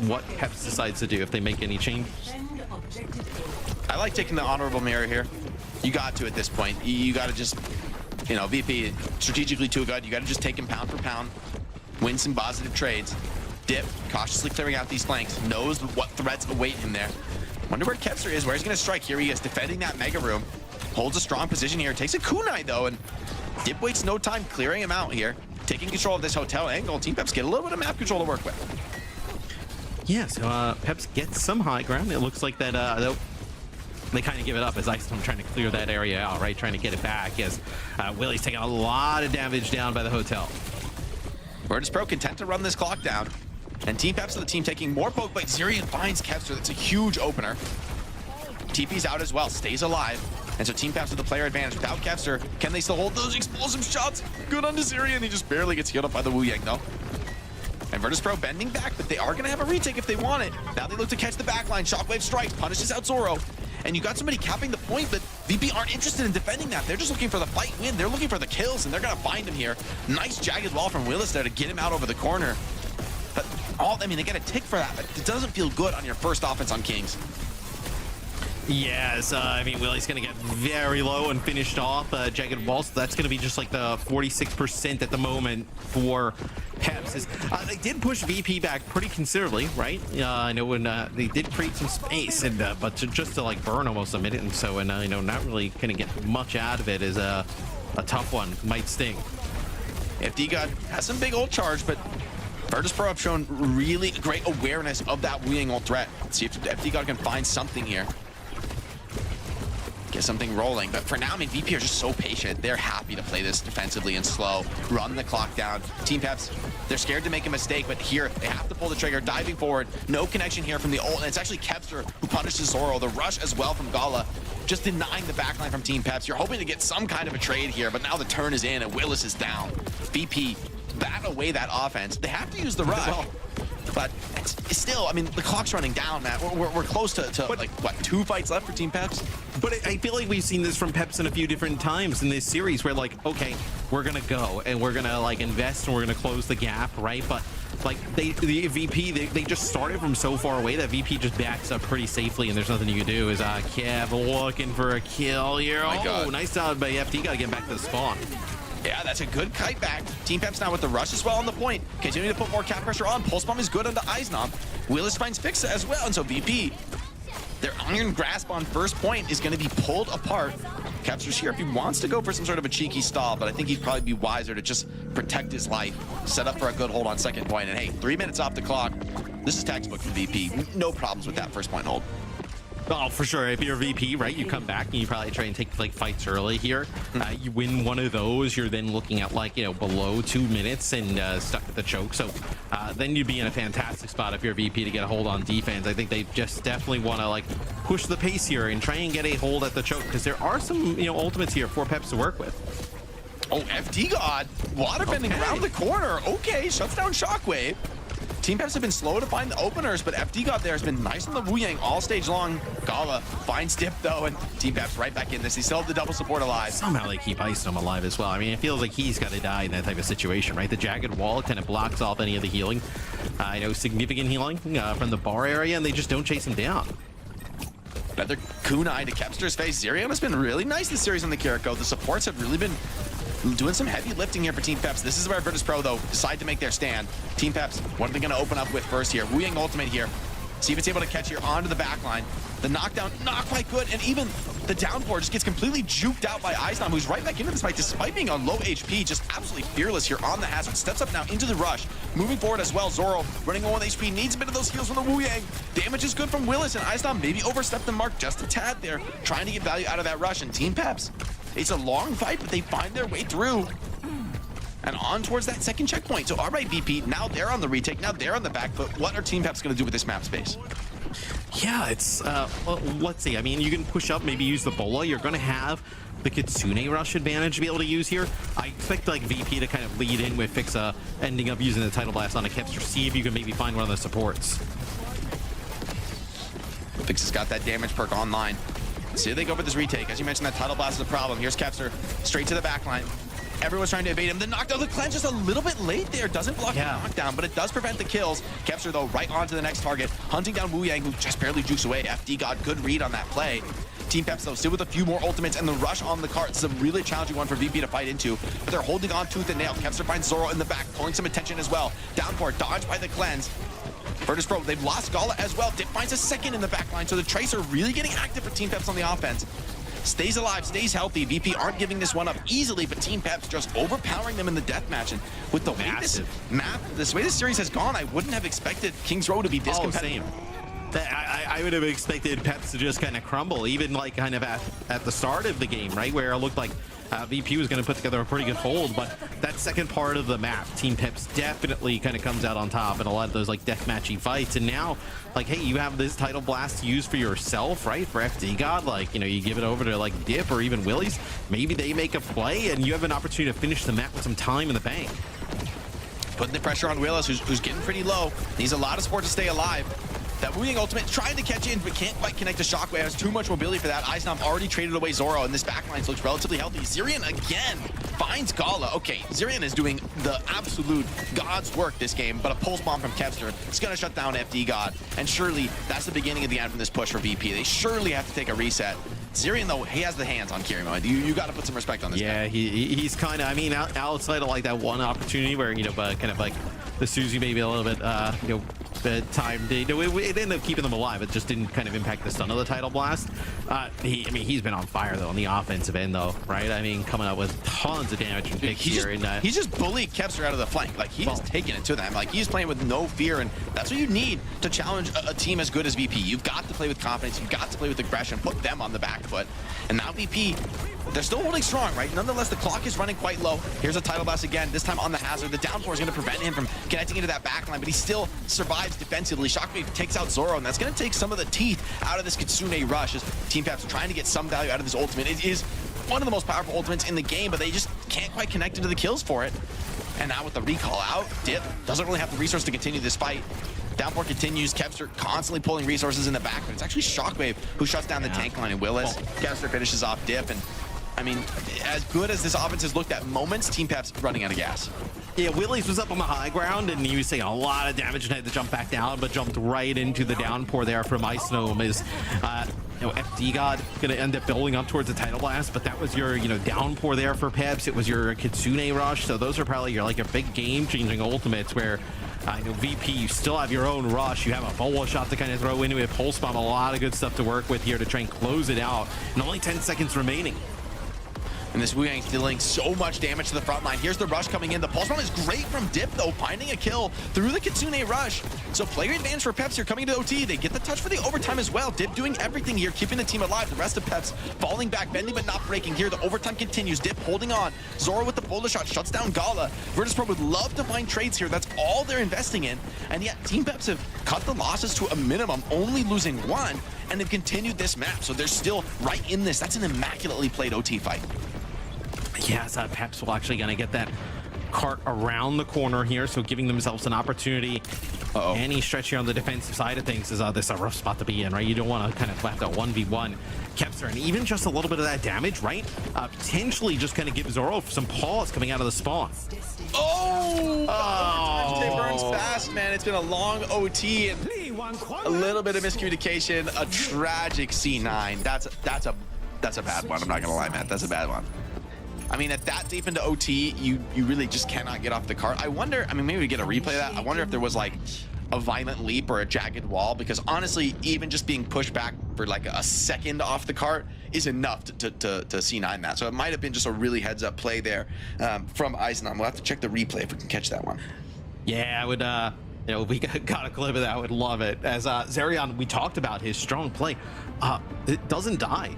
what Peps decides to do if they make any changes. I like taking the honorable mirror here. You got to at this point. You got to just, you know, VP strategically too good. You got to just take him pound for pound, win some positive trades, dip, cautiously clearing out these flanks, knows what threats await him there. Wonder where Kevster is, where he's going to strike. Here he is, defending that mega room. Holds a strong position here, takes a kunai though, and Dip waits no time clearing him out here. Taking control of this hotel angle. Team Peps get a little bit of map control to work with. Yeah, so Peps gets some high ground. It looks like that they kind of give it up as Ice Gnome trying to clear that area out, right? Trying to get it back as Willie's taking a lot of damage down by the hotel. Virtus.pro content to run this clock down. And Team Peps are the team taking more poke, but Zirian finds Kevster. That's a huge opener. TP's out as well, stays alive. And so Team Peps with the player advantage. Without Kevster, can they still hold those explosive shots? Good on Zirian. He just barely gets healed up by the Wu Yang though. And Virtus.pro bending back, but they are going to have a retake if they want it. Now they look to catch the backline. Shockwave strikes, punishes out Zoro. And you got somebody capping the point, but VP aren't interested in defending that. They're just looking for the fight win. They're looking for the kills, and they're going to find him here. Nice jagged wall from Willis there to get him out over the corner. But I mean, they get a tick for that, but it doesn't feel good on your first offense on Kings. Yes, I mean, Willie's going to get very low and finished off Jagged Wall, so that's going to be just like the 46% at the moment for Peps. They did push VP back pretty considerably, right? I know when they did create some space, and but just to like burn almost a minute and so, and you know, not really going to get much out of it is a tough one. Might sting. FD God has some big old charge, but Virtus.pro have shown really great awareness of that Wu Yang ult threat. Let's see if FD God can find something here. Get something rolling, but for now, I mean, VP are just so patient. They're happy to play this defensively and slow, run the clock down. Team Peps, they're scared to make a mistake, but here they have to pull the trigger, diving forward. No connection here from the ult, and it's actually Kevster who punishes Zoro. The rush as well from Gala, just denying the backline from Team Peps. You're hoping to get some kind of a trade here, but now the turn is in and Willis is down. VP bat away that offense. They have to use the rush. But it's still, I mean, the clock's running down, Matt. We're close to like, what, 2 fights left for Team Peps? But I feel like we've seen this from Peps in a few different times in this series where, like, okay, we're going to go and we're going to, like, invest and we're going to close the gap, right? But, like, the VP, they just started from so far away that VP just backs up pretty safely and there's nothing you can do. Is Kev looking for a kill here. Oh, nice job by FD. Got to get back to the spawn. Yeah, that's a good kite back. Team Peps now with the rush as well on the point. Continue to put more cap pressure on. Pulse bomb is good onto Eisnom. Willis finds Fixa as well, and so VP, their iron grasp on first point is going to be pulled apart. Kevster's here if he wants to go for some sort of a cheeky stall, but I think he'd probably be wiser to just protect his life, set up for a good hold on second point, and hey, 3 minutes off the clock. This is textbook for VP. No problems with that first point hold. Oh, for sure. If you're VP, right, you come back and you probably try and take like fights early here. You win one of those, you're then looking at like, you know, below 2 minutes and stuck at the choke. So then you'd be in a fantastic spot if you're VP to get a hold on defense. I think they just definitely want to like push the pace here and try and get a hold at the choke because there are some, you know, ultimates here for Peps to work with. Oh, FD God, water bending around the corner. Okay, shuts down Shockwave. Team Peps have been slow to find the openers, but FD God there has been nice on the Wu Yang all stage long. Gala finds Dip though, and Team Peps right back in this. He still have the double support alive. Somehow they keep Ice Gnome alive as well. I mean, it feels like he's got to die in that type of situation, right? The jagged wall kind of blocks off any of the healing. I know significant healing from the bar area, and they just don't chase him down. Another kunai to Kevster's face. Zirion has been really nice this series on the Kiriko. The supports have really been doing some heavy lifting here for Team Peps. This is where Virtus.pro, though, decide to make their stand. Team Peps, what are they going to open up with first here? Wu Yang ultimate here. See if it's able to catch here onto the back line. The knockdown, not quite good, and even the downpour just gets completely juked out by Eisnam, who's right back into this fight despite being on low HP, just absolutely fearless here on the hazard. Steps up now into the rush, moving forward as well. Zoro running on 1 HP, needs a bit of those heals from the Wu Yang. Damage is good from Willis, and Eisnam maybe overstepped the mark just a tad there, trying to get value out of that rush. And Team Peps, it's a long fight, but they find their way through. And on towards that second checkpoint. So all right, VP, now they're on the retake, now they're on the back foot. What are Team Peps going to do with this map space? Yeah, it's, well, let's see. I mean, you can push up, maybe use the Bola. You're going to have the Kitsune rush advantage to be able to use here. I expect, like, VP to kind of lead in with Fixa, ending up using the Tidal Blast on a Kepster. See if you can maybe find one of the supports. Fixa's got that damage perk online. See if they go for this retake. As you mentioned, that Tidal Blast is a problem. Here's Kepster, straight to the back line. Everyone's trying to evade him. The knockdown, the cleanse just a little bit late there. Doesn't block the knockdown, but it does prevent the kills. Kepster, though, right on to the next target. Hunting down Wu Yang, who just barely jukes away. FD got good read on that play. Team Peps, though, still with a few more ultimates, and the rush on the cart is a really challenging one for VP to fight into, but they're holding on tooth and nail. Kepster finds Zoro in the back, pulling some attention as well. Downpour, dodged by the cleanse. Virtus.pro, they've lost Gala as well. Dip finds a second in the back line, so the Tracer really getting active for Team Peps on the offense. Stays alive, stays healthy. VP aren't giving this one up easily, but Team Peps just overpowering them in the deathmatch. And with the way this way this series has gone, I wouldn't have expected King's Row to be this competitive. I would have expected Peps to just kind of crumble, even like kind of at the start of the game, right? Where it looked like VP was going to put together a pretty good hold, but that second part of the map, Team Peps definitely kind of comes out on top in a lot of those like deathmatchy fights. And now, like, hey, you have this Tidal Blast to use for yourself, right? For FD God, like, you know, you give it over to like Dip or even Willies, maybe they make a play and you have an opportunity to finish the map with some time in the bank. Putting the pressure on Willis, who's getting pretty low. Needs a lot of support to stay alive. That Wu Yang ultimate trying to catch in, but can't quite connect to Shockwave. Has too much mobility for that. Eisnam already traded away Zoro, and this backline looks relatively healthy. Zirian again finds Gala. Okay, Zirian is doing the absolute God's work this game, but a pulse bomb from Kepster is going to shut down FD God. And surely that's the beginning of the end from this push for VP. They surely have to take a reset. Zirian, though, he has the hands on Kirimo. You got to put some respect on this guy. Yeah, he's kind of, I mean, outside of like that one opportunity where, you know, kind of like the Suzy maybe a little bit, you know, time, it ended up keeping them alive. It just didn't kind of impact the stun of the Tidal Blast. I mean, he's been on fire though on the offensive end though, right? I mean, coming up with tons of damage and picks here. He's just bullied Kepster out of the flank. Like, he's taking it to them. Like, he's playing with no fear, and that's what you need to challenge a team as good as VP. You've got to play with confidence. You've got to play with aggression. Put them on the back foot. And now VP, they're still holding strong, right? Nonetheless, the clock is running quite low. Here's a Tidal Blast again, this time on the hazard. The downpour is going to prevent him from connecting into that backline, but he still survives defensively. Shockwave takes out Zoro, and that's going to take some of the teeth out of this Kitsune rush as Team Peps trying to get some value out of this ultimate. It is one of the most powerful ultimates in the game, but they just can't quite connect into the kills for it. And now with the recall out, Dip doesn't really have the resource to continue this fight. Downpour continues. Kepster constantly pulling resources in the back, but it's actually Shockwave who shuts down the tank line, and Willis. Kepster finishes off Dip, and I mean, as good as this offense has looked at moments, Team Peps running out of gas. Yeah, Willies was up on the high ground, and he was saying a lot of damage and had to jump back down, but jumped right into the downpour there from Ice Gnome. Is you know, FD God going to end up building up towards the Tidal Blast, but that was your, you know, downpour there for Peps. It was your Kitsune rush, so those are probably your like a big game-changing ultimates where I know VP, you still have your own rush. You have a Bola shot to kind of throw into it, Pulse Bomb, a lot of good stuff to work with here to try and close it out, and only 10 seconds remaining. And this Wu Yang's dealing so much damage to the front line. Here's the rush coming in. The pulse bomb is great from Dip, though, finding a kill through the Kitsune rush. So player advantage for Peps here coming to OT. They get the touch for the overtime as well. Dip doing everything here, keeping the team alive. The rest of Peps falling back, bending but not breaking here. The overtime continues. Dip holding on. Zoro with the Bola shot shuts down Gala. Virtus.pro would love to find trades here. That's all they're investing in. And yet Team Peps have cut the losses to a minimum, only losing one, and they've continued this map. So they're still right in this. That's an immaculately played OT fight. Yes, Peps will actually going to get that cart around the corner here, so giving themselves an opportunity. Any stretch here on the defensive side of things is this a rough spot to be in, right? You don't want to kind of have that 1v1 Kepster, and even just a little bit of that damage, right? Potentially just kind of give Zoro some pause coming out of the spawn. It burns fast, man. It's been a long OT and a little bit of miscommunication. A tragic C9. That's a bad one. I'm not gonna lie, Matt. That's a bad one. I mean, at that deep into OT, you really just cannot get off the cart. I wonder, I mean, maybe we get a replay of that. I wonder if there was like a violent leap or a jagged wall, because honestly, even just being pushed back for like a second off the cart is enough to C9 that. So it might have been just a really heads up play there from Eisnam. We'll have to check the replay if we can catch that one. Yeah, I would, you know, if we got a clip of that, I would love it. As Zerion, we talked about his strong play. It doesn't die.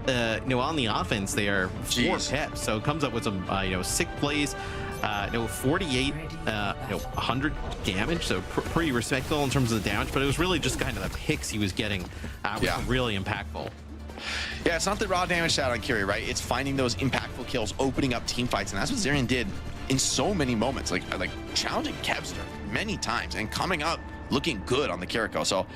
You know, on the offense, they are 4 Peps, so it comes up with some, you know, sick plays. You know, 48, you know, 100 damage, so pretty respectable in terms of the damage, but it was really just kind of the picks he was getting, which were really impactful. Yeah, it's not the raw damage stat on Curie, right? It's finding those impactful kills, opening up team fights, and that's what Zerion did in so many moments, like challenging Kevster many times and coming up looking good on the Kiriko. So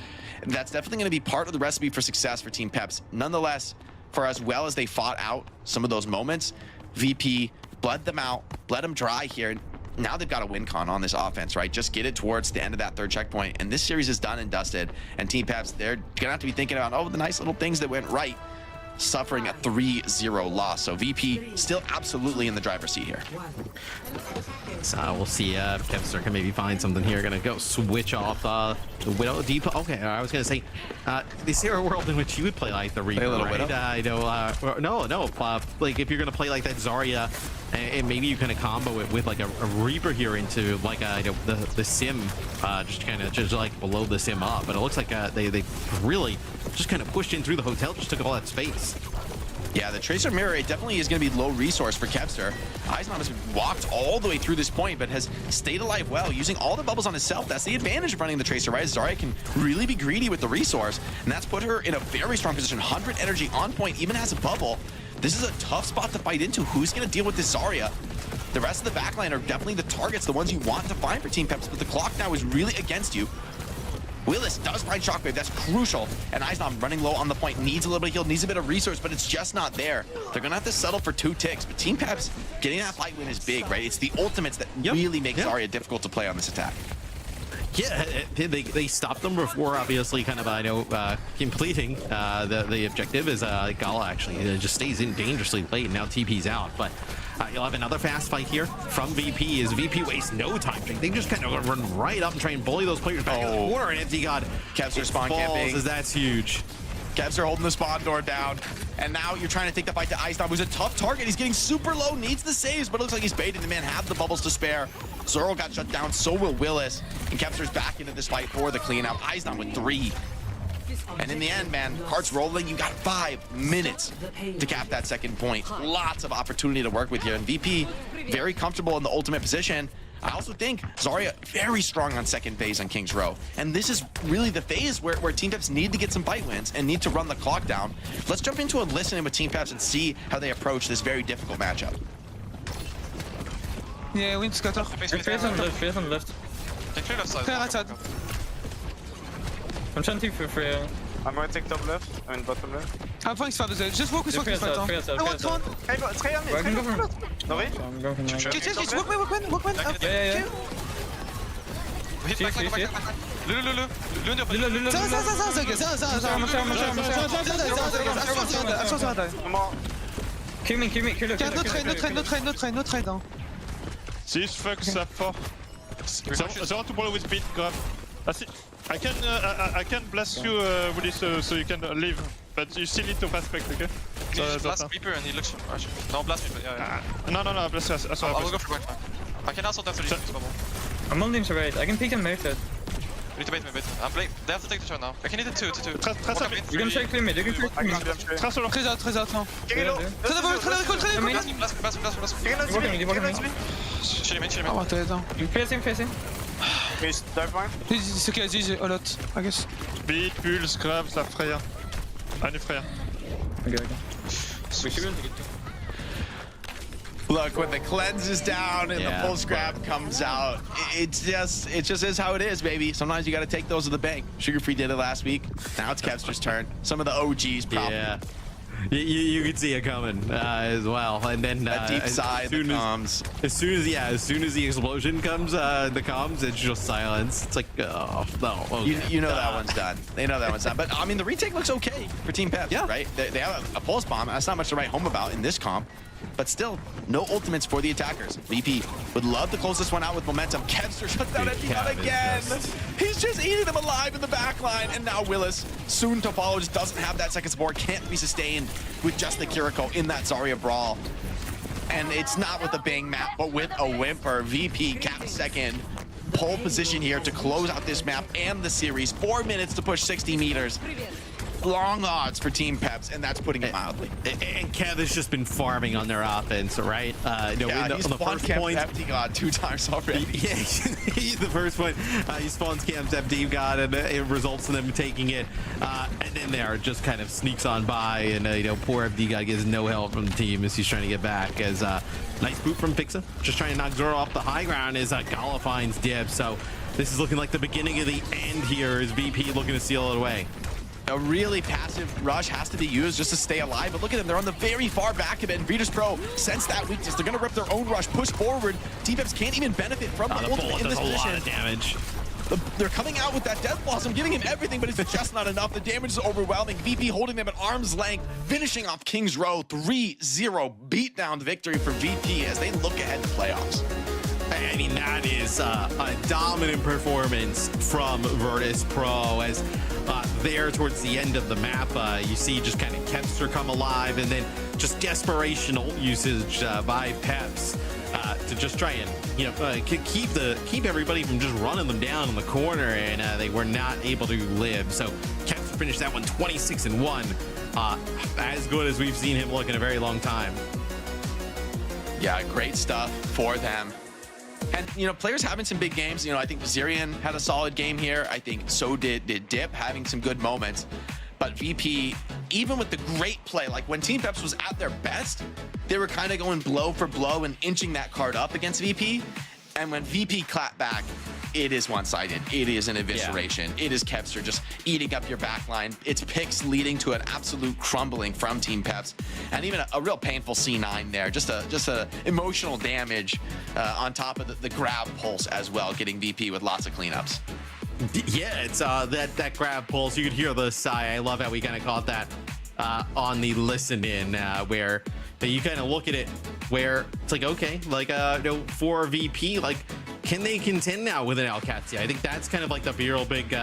that's definitely going to be part of the recipe for success for Team Peps. Nonetheless, for as well as they fought out some of those moments, VP bled them out, bled them dry here. Now they've got a win con on this offense, right? Just get it towards the end of that 3rd checkpoint, and this series is done and dusted. And Team Peps, they're gonna have to be thinking about, oh, the nice little things that went right, suffering a 3-0 loss. So VP still absolutely in the driver's seat here. So we'll see if Kevster can maybe find something here. Gonna go switch off the Widow deep. Okay, I was gonna say, is there a world in which you would play like the Reaper, right? I know, no, like if you're gonna play like that Zarya, and maybe you kind of combo it with like a Reaper here into like the Sim, just like below the Sim up. But it looks like they really just kind of pushed in through the hotel, just took all that space. Yeah, the Tracer Mirror, it definitely is going to be low resource for Kevster. Eisnam has walked all the way through this point, but has stayed alive well, using all the bubbles on himself. That's the advantage of running the Tracer, right? Zarya can really be greedy with the resource, and that's put her in a very strong position. 100 energy on point, even has a bubble. This is a tough spot to fight into. Who's going to deal with this Zarya? The rest of the backline are definitely the targets, the ones you want to find for Team Peps, but the clock now is really against you. Willis does find Shockwave, that's crucial. And Eisnam running low on the point, needs a little bit of heal, needs a bit of resource, but it's just not there. They're gonna have to settle for 2 ticks, but Team Peps getting that fight win is big, right? It's the ultimates that really make Zarya difficult to play on this attack. Yeah, they stopped them before, obviously, kind of, completing the objective. Is Gala actually just stays in dangerously late, and now TP's out. But you'll have another fast fight here from VP. As VP wastes no time. They just kind of run right up and try and bully those players back in the corner, and Empty God Kevster spawn camping. That's huge. Kevster holding the spawn door down, and now you're trying to take the fight to Eisnam, who's a tough target. He's getting super low, needs the saves, but it looks like he's baited. The man have the bubbles to spare. Zoro got shut down, so will Willis, and Kevster's back into this fight for the clean out. Eisnam with 3. And in the end, man, cards rolling. You got 5 minutes to cap that 2nd point. Lots of opportunity to work with here, and VP very comfortable in the ultimate position. I also think Zarya very strong on 2nd phase on King's Row. And this is really the phase where Team Peps need to get some fight wins and need to run the clock down. Let's jump into a listen in with Team Peps and see how they approach this very difficult matchup. Yeah, wind scatter. Face on the left. Clear left side. Clear right side. I'm chanting for free. I'm gonna take top left, I mean bottom left. I'm flanks for the just walk with fucking fight. I want one. Hey, it's Ryan, I can go from... Sorry? I'm going from... Just walk man. Yeah. Hit back. Lulu. Kill me. No trade. These fucks are for. They want to blow with speed, grab. I can blast you with this so you can leave, but you still need to fast back, okay? So blast Reaper and he looks... No, blast Reaper, yeah. No, blast us. I will go for back. I can also have 30 bubble. I'm on team's right. I can peek and make that. You need to bait me a bit. They have to take the shot now. I can hit it 2. You can check me. Très out now. Blast. Chill him. Oh, attends. Face him. C'est ok, GG, a lot, I guess. Beat, pulse, grab, ça ferait rien. Allez, frère. Okay. We should be able to get Look, when the cleanse is down and the pulse grab comes out, it just is how it is, baby. Sometimes you got to take those to the bank. Sugar Free did it last week. Now it's Kevster's turn. Some of the OGs probably. Yeah. You could see it coming as well, and then that deep side the comms. As soon as the explosion comes, the comms, it's just silence. It's like, oh no. You know that one's done. They know that one's done. But I mean, the retake looks okay for Team Peps, right? They have a pulse bomb. That's not much to write home about in this comp. but still, no ultimates for the attackers. VP would love to close this one out with momentum. Kevster shuts down Epion again. He's just eating them alive in the back line, and now Willis, soon to follow, just doesn't have that second support, can't be sustained with just the Kiriko in that Zarya brawl. And it's not with a bang map, but with a whimper. VP caps second. Pole position here to close out this map and the series. 4 minutes to push 60 meters. Long odds for Team Peps, and that's putting it mildly. And Kev has just been farming on their offense, right? He's on the first point, empty god 2 times already. Yeah, the first point, he spawns camps empty god, and it results in them taking it. And then there just kind of sneaks on by, and poor FD god gets no help from the team as he's trying to get back. As nice boot from Pixa, just trying to knock Zoro off the high ground as Gala finds dip. So this is looking like the beginning of the end here as VP looking to seal it away. A really passive rush has to be used just to stay alive, but look at them, they're on the very far back of it, and Virtus.pro sense that weakness. They're gonna rip their own rush, push forward. T-Peps can't even benefit from the ultimate in this position. A lot of damage. They're coming out with that Death Blossom, giving him everything, but it's just not enough. The damage is overwhelming. VP holding them at arm's length, finishing off King's Row. 3-0 beatdown victory for VP as they look ahead to playoffs. I mean, that is a dominant performance from Virtus.pro as there towards the end of the map, you see just kind of Kempster come alive, and then just desperational usage by Peps to just try and keep everybody from just running them down in the corner, and they were not able to live. So Kempster finished that one 26-1, as good as we've seen him look in a very long time. Yeah, great stuff for them. And, players having some big games. I think Zirian had a solid game here. I think so did Dip, having some good moments. But VP, even with the great play, like when Team Peps was at their best, they were kind of going blow for blow and inching that card up against VP. And when VP clapped back, it is one-sided. It is an evisceration. Yeah. It is Kevster just eating up your backline. It's picks leading to an absolute crumbling from Team Peps, and even a real painful C9 there. Just a emotional damage on top of the grab pulse as well, getting VP with lots of cleanups. Yeah, it's that grab pulse. You could hear the sigh. I love how we kind of caught that on the listen in where you kind of look at it where it's like, okay, like for VP, like, can they contend now with an Alcatia? I think that's kind of like the real big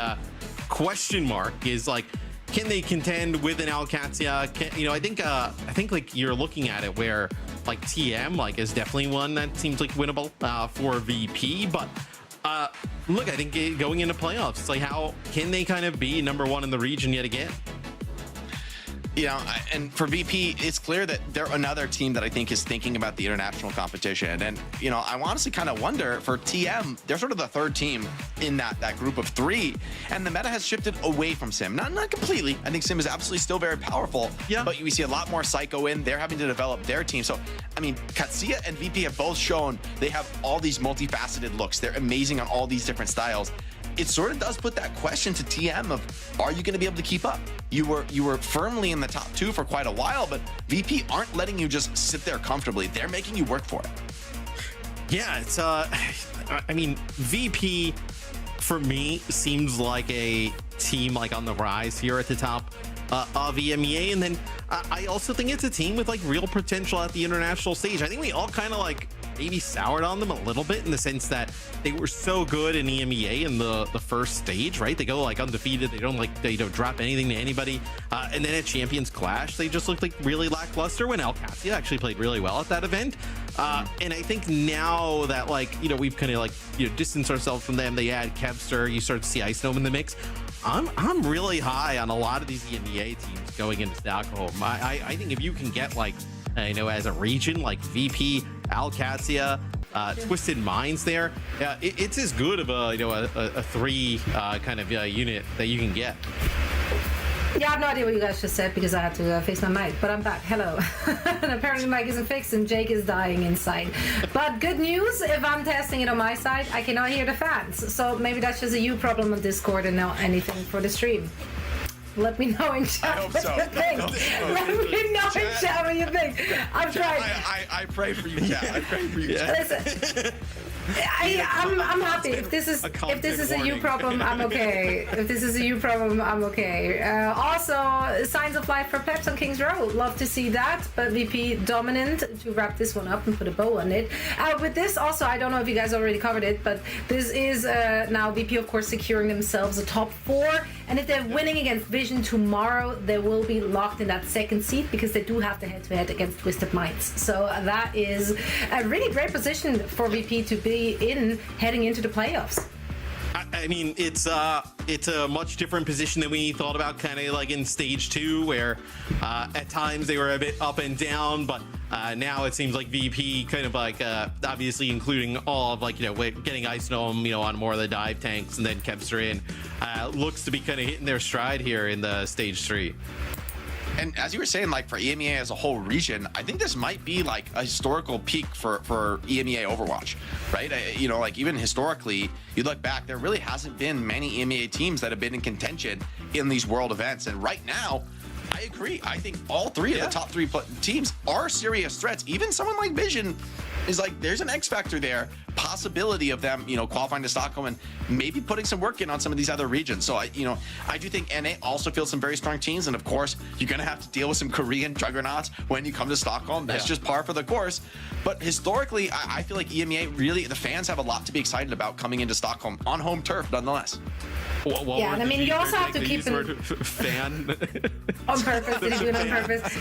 question mark is like, can they contend with an Alcatia? I think like you're looking at it where like TM like is definitely one that seems like winnable for VP, but look, I think going into playoffs, it's like, how can they kind of be number one in the region yet again? And for VP, it's clear that they're another team that I think is thinking about the international competition. And, I honestly kind of wonder for TM, they're sort of the third team in that group of 3. And the meta has shifted away from Sim. Not completely. I think Sim is absolutely still very powerful. Yeah. But we see a lot more Psycho in. They're having to develop their team. So, I mean, Katsuya and VP have both shown they have all these multifaceted looks. They're amazing on all these different styles. It sort of does put that question to TM of, are you going to be able to keep up? You were firmly in the top 2 for quite a while, but VP aren't letting you just sit there comfortably. They're making you work for it. Yeah, it's I mean, VP for me seems like a team like on the rise here at the top of EMEA, and then I also think it's a team with like real potential at the international stage. I think we all kind of like maybe soured on them a little bit in the sense that they were so good in EMEA in the first stage, right? They go like undefeated. They don't drop anything to anybody. And then at Champions Clash, they just looked like really lackluster when Alcatia actually played really well at that event. And I think now that we've kind of distanced ourselves from them, they add Kevster, you start to see Ice Gnome in the mix. I'm really high on a lot of these EMEA teams going into Stockholm. I think if you can get as a region like VP, Alcatia, Twisted Minds there, it's as good of a 3 kind of unit that you can get. Yeah, I have no idea what you guys just said because I had to fix my mic, but I'm back. Hello. And apparently the mic isn't fixed and Jake is dying inside. But good news, if I'm testing it on my side, I cannot hear the fans. So maybe that's just a you problem on Discord and not anything for the stream. Let me know in chat what you think. Let me know in chat what you think? I've tried. I pray for you, Cat. I pray for you, Cat. Listen, I'm happy. If this is a you problem, I'm okay. If this is a you problem, I'm okay. Also, signs of life for Peps on Kings Row. Love to see that. But VP dominant to wrap this one up and put a bow on it. With this, also, I don't know if you guys already covered it, but this is now VP, of course, securing themselves a top 4. And if they're winning against Vision tomorrow, they will be locked in that second seat because they do have to head-to-head against Twisted Minds. So that is a really great position for VP to be in heading into the playoffs. I mean, it's a much different position than we thought about, kind of like in stage 2, where at times they were a bit up and down, but now it seems like VP kind of like obviously including all of like, you know, getting Ice Gnome, you know, on more of the dive tanks, and then Kepster in, looks to be kind of hitting their stride here in the stage 3. And as you were saying, like for EMEA as a whole region, I think this might be like a historical peak for EMEA Overwatch, right? You know, like even historically, you look back, there really hasn't been many EMEA teams that have been in contention in these world events. And right now, I agree. I think all 3 of the top 3 teams are serious threats. Even someone like Vision is like, there's an X factor there, possibility of them, you know, qualifying to Stockholm and maybe putting some work in on some of these other regions. So I do think NA also feels some very strong teams, and of course you're gonna have to deal with some Korean juggernauts when you come to Stockholm. That's just par for the course. But historically, I feel like EMEA really, the fans have a lot to be excited about coming into Stockholm on home turf, nonetheless. Yeah, and I mean, you also have to keep an fan on purpose. Did he do it on purpose?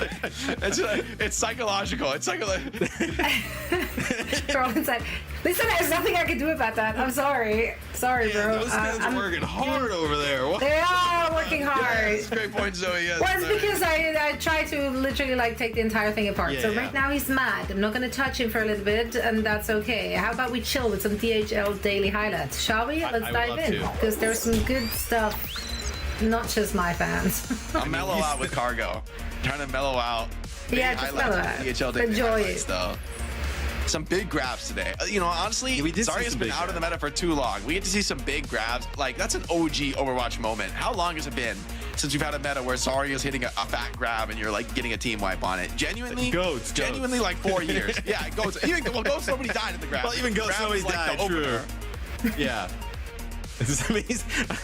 It's psychological. It's psychological. Roland's like, listen, there's nothing I can do about that. I'm sorry. Sorry, bro. Those fans are working hard over there. What? They are working hard. That's a great point, Zoe. Yes, well, it's because I try to literally like take the entire thing apart. So right now he's mad. I'm not going to touch him for a little bit, and that's okay. How about we chill with some DHL daily highlights? Shall we? Let's dive in. Because there's some good stuff. Not just my fans. I'll mellow out with Cargo. Trying to mellow out. Yeah, just mellow out. DHL daily Enjoy highlights, it. Though. Some big grabs today. You know, honestly, Zarya's been out of the meta for too long. We get to see some big grabs. Like, that's an OG Overwatch moment. How long has it been since we've had a meta where Zarya's hitting a fat grab and you're like getting a team wipe on it? Genuinely, genuinely like 4 years. Yeah, Goats. Well, Goats, nobody died in the grab. Well, even Goats, nobody died. True. Yeah.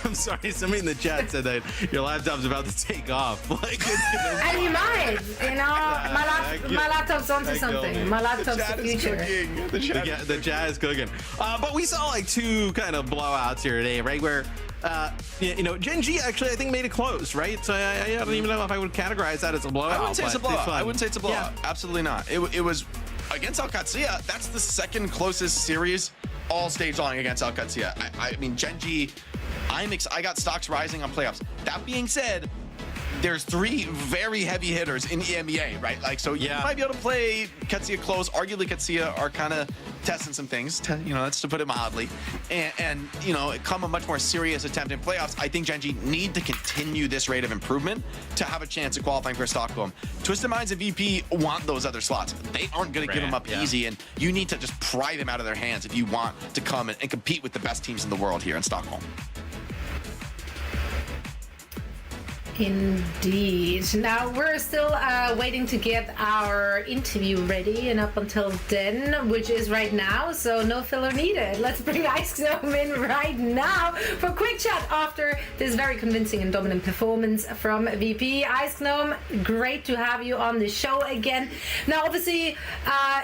I'm sorry, somebody in the chat said that your laptop's about to take off. Like, and you might, you know, my laptop's onto something. My laptop's the future. The chat is cooking. But we saw like 2 kind of blowouts here today, right? Where, you know, Gen.G actually I think made it close, right? So I don't even know if I would categorize that as a blowout. I wouldn't say it's a blowout. I wouldn't say it's a blowout. Yeah. Absolutely not. It was against Alcatsia. That's the second closest series all stage long against Alcatsia. I mean, Gen.G, I got stocks rising on playoffs. That being said, there's 3 very heavy hitters in EMEA, right? Like, so you might be able to play Katsia close. Arguably, Katsia are kind of testing some things, you know, that's to put it mildly. And you know, come a much more serious attempt in playoffs. I think Gen.G need to continue this rate of improvement to have a chance of qualifying for Stockholm. Twisted Minds and VP want those other slots. They aren't going to give them up easy, and you need to just pry them out of their hands if you want to come and compete with the best teams in the world here in Stockholm. Indeed. Now we're still waiting to get our interview ready, and up until then, which is right now, so no filler needed. Let's bring Ice Gnome in right now for a quick chat after this very convincing and dominant performance from VP. Ice Gnome, great to have you on the show again. Now, obviously,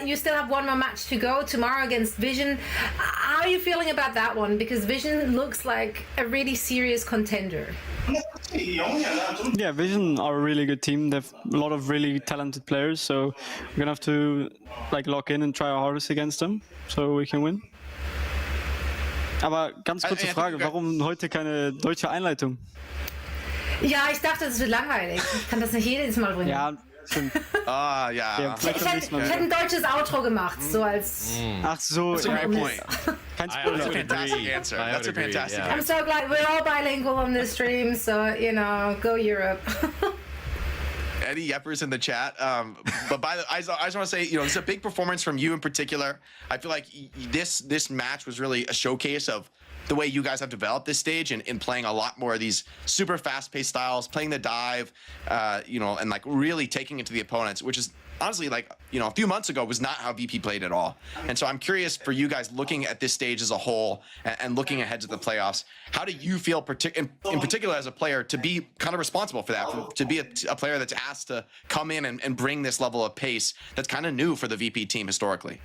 you still have one more match to go tomorrow against Vision. How are you feeling about that one? Because Vision looks like a really serious contender. Yeah, Vision are a really good team. They have a lot of really talented players, so we're gonna have to like lock in and try our hardest against them, so we can win. Aber ganz kurze Frage, warum heute keine deutsche Einleitung? Ja, ich dachte, das wird langweilig. Ich kann das nicht jedes Mal bringen. Ja, stimmt. Ah, ja. Ich hätte ein deutsches Outro gemacht, so als... Ach so, that's a great point. That's a fantastic answer. That's a fantastic answer. I'm so glad we're all bilingual on this stream, so, you know, go Europe. Eddie Yepper's in the chat. But I just want to say, you know, it's a big performance from you in particular. I feel like this match was really a showcase of the way you guys have developed this stage and in playing a lot more of these super fast-paced styles, playing the dive, you know, and like really taking it to the opponents, which is honestly, like, you know, a few months ago was not how VP played at all. And so I'm curious for you guys looking at this stage as a whole and looking ahead to the playoffs, how do you feel in particular as a player to be kind of responsible for that, to be a player that's asked to come in and bring this level of pace that's kind of new for the VP team historically?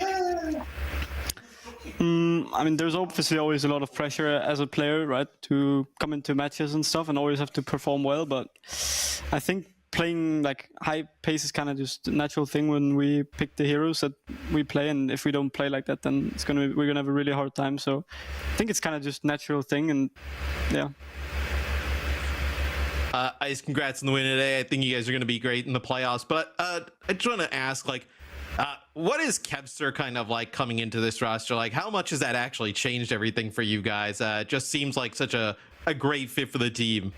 I mean, there's obviously always a lot of pressure as a player, right, to come into matches and stuff and always have to perform well. But I think playing like high pace is kind of just a natural thing when we pick the heroes that we play, and if we don't play like that, then we're gonna have a really hard time. So I think it's kind of just natural thing, and yeah. Ice, congrats on the win today. I think you guys are going to be great in the playoffs. But I just want to ask, like, what is Kevster kind of like coming into this roster? Like, how much has that actually changed everything for you guys? It just seems like such a great fit for the team.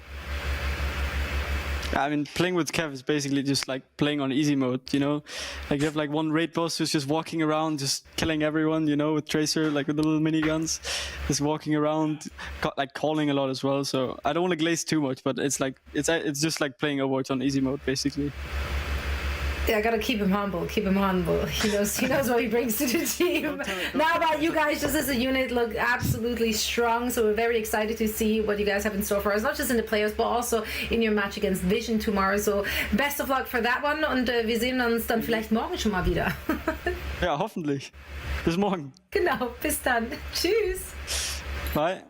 I mean, playing with Kev is basically just like playing on easy mode, you know? Like, you have like one raid boss who's just walking around, just killing everyone, you know, with Tracer, like with the little miniguns, just walking around, like calling a lot as well. So I don't want to glaze too much, but it's like, it's just like playing Overwatch on easy mode, basically. Yeah, I gotta keep him humble. Keep him humble. He knows what he brings to the team. Now, about you guys, just as a unit, look absolutely strong. So we're very excited to see what you guys have in store for us, not just in the playoffs, but also in your match against Vision tomorrow. So best of luck for that one, und wir sehen uns dann vielleicht morgen schon mal wieder. Ja, hoffentlich. Bis morgen. Genau, bis dann. Tschüss. Bye.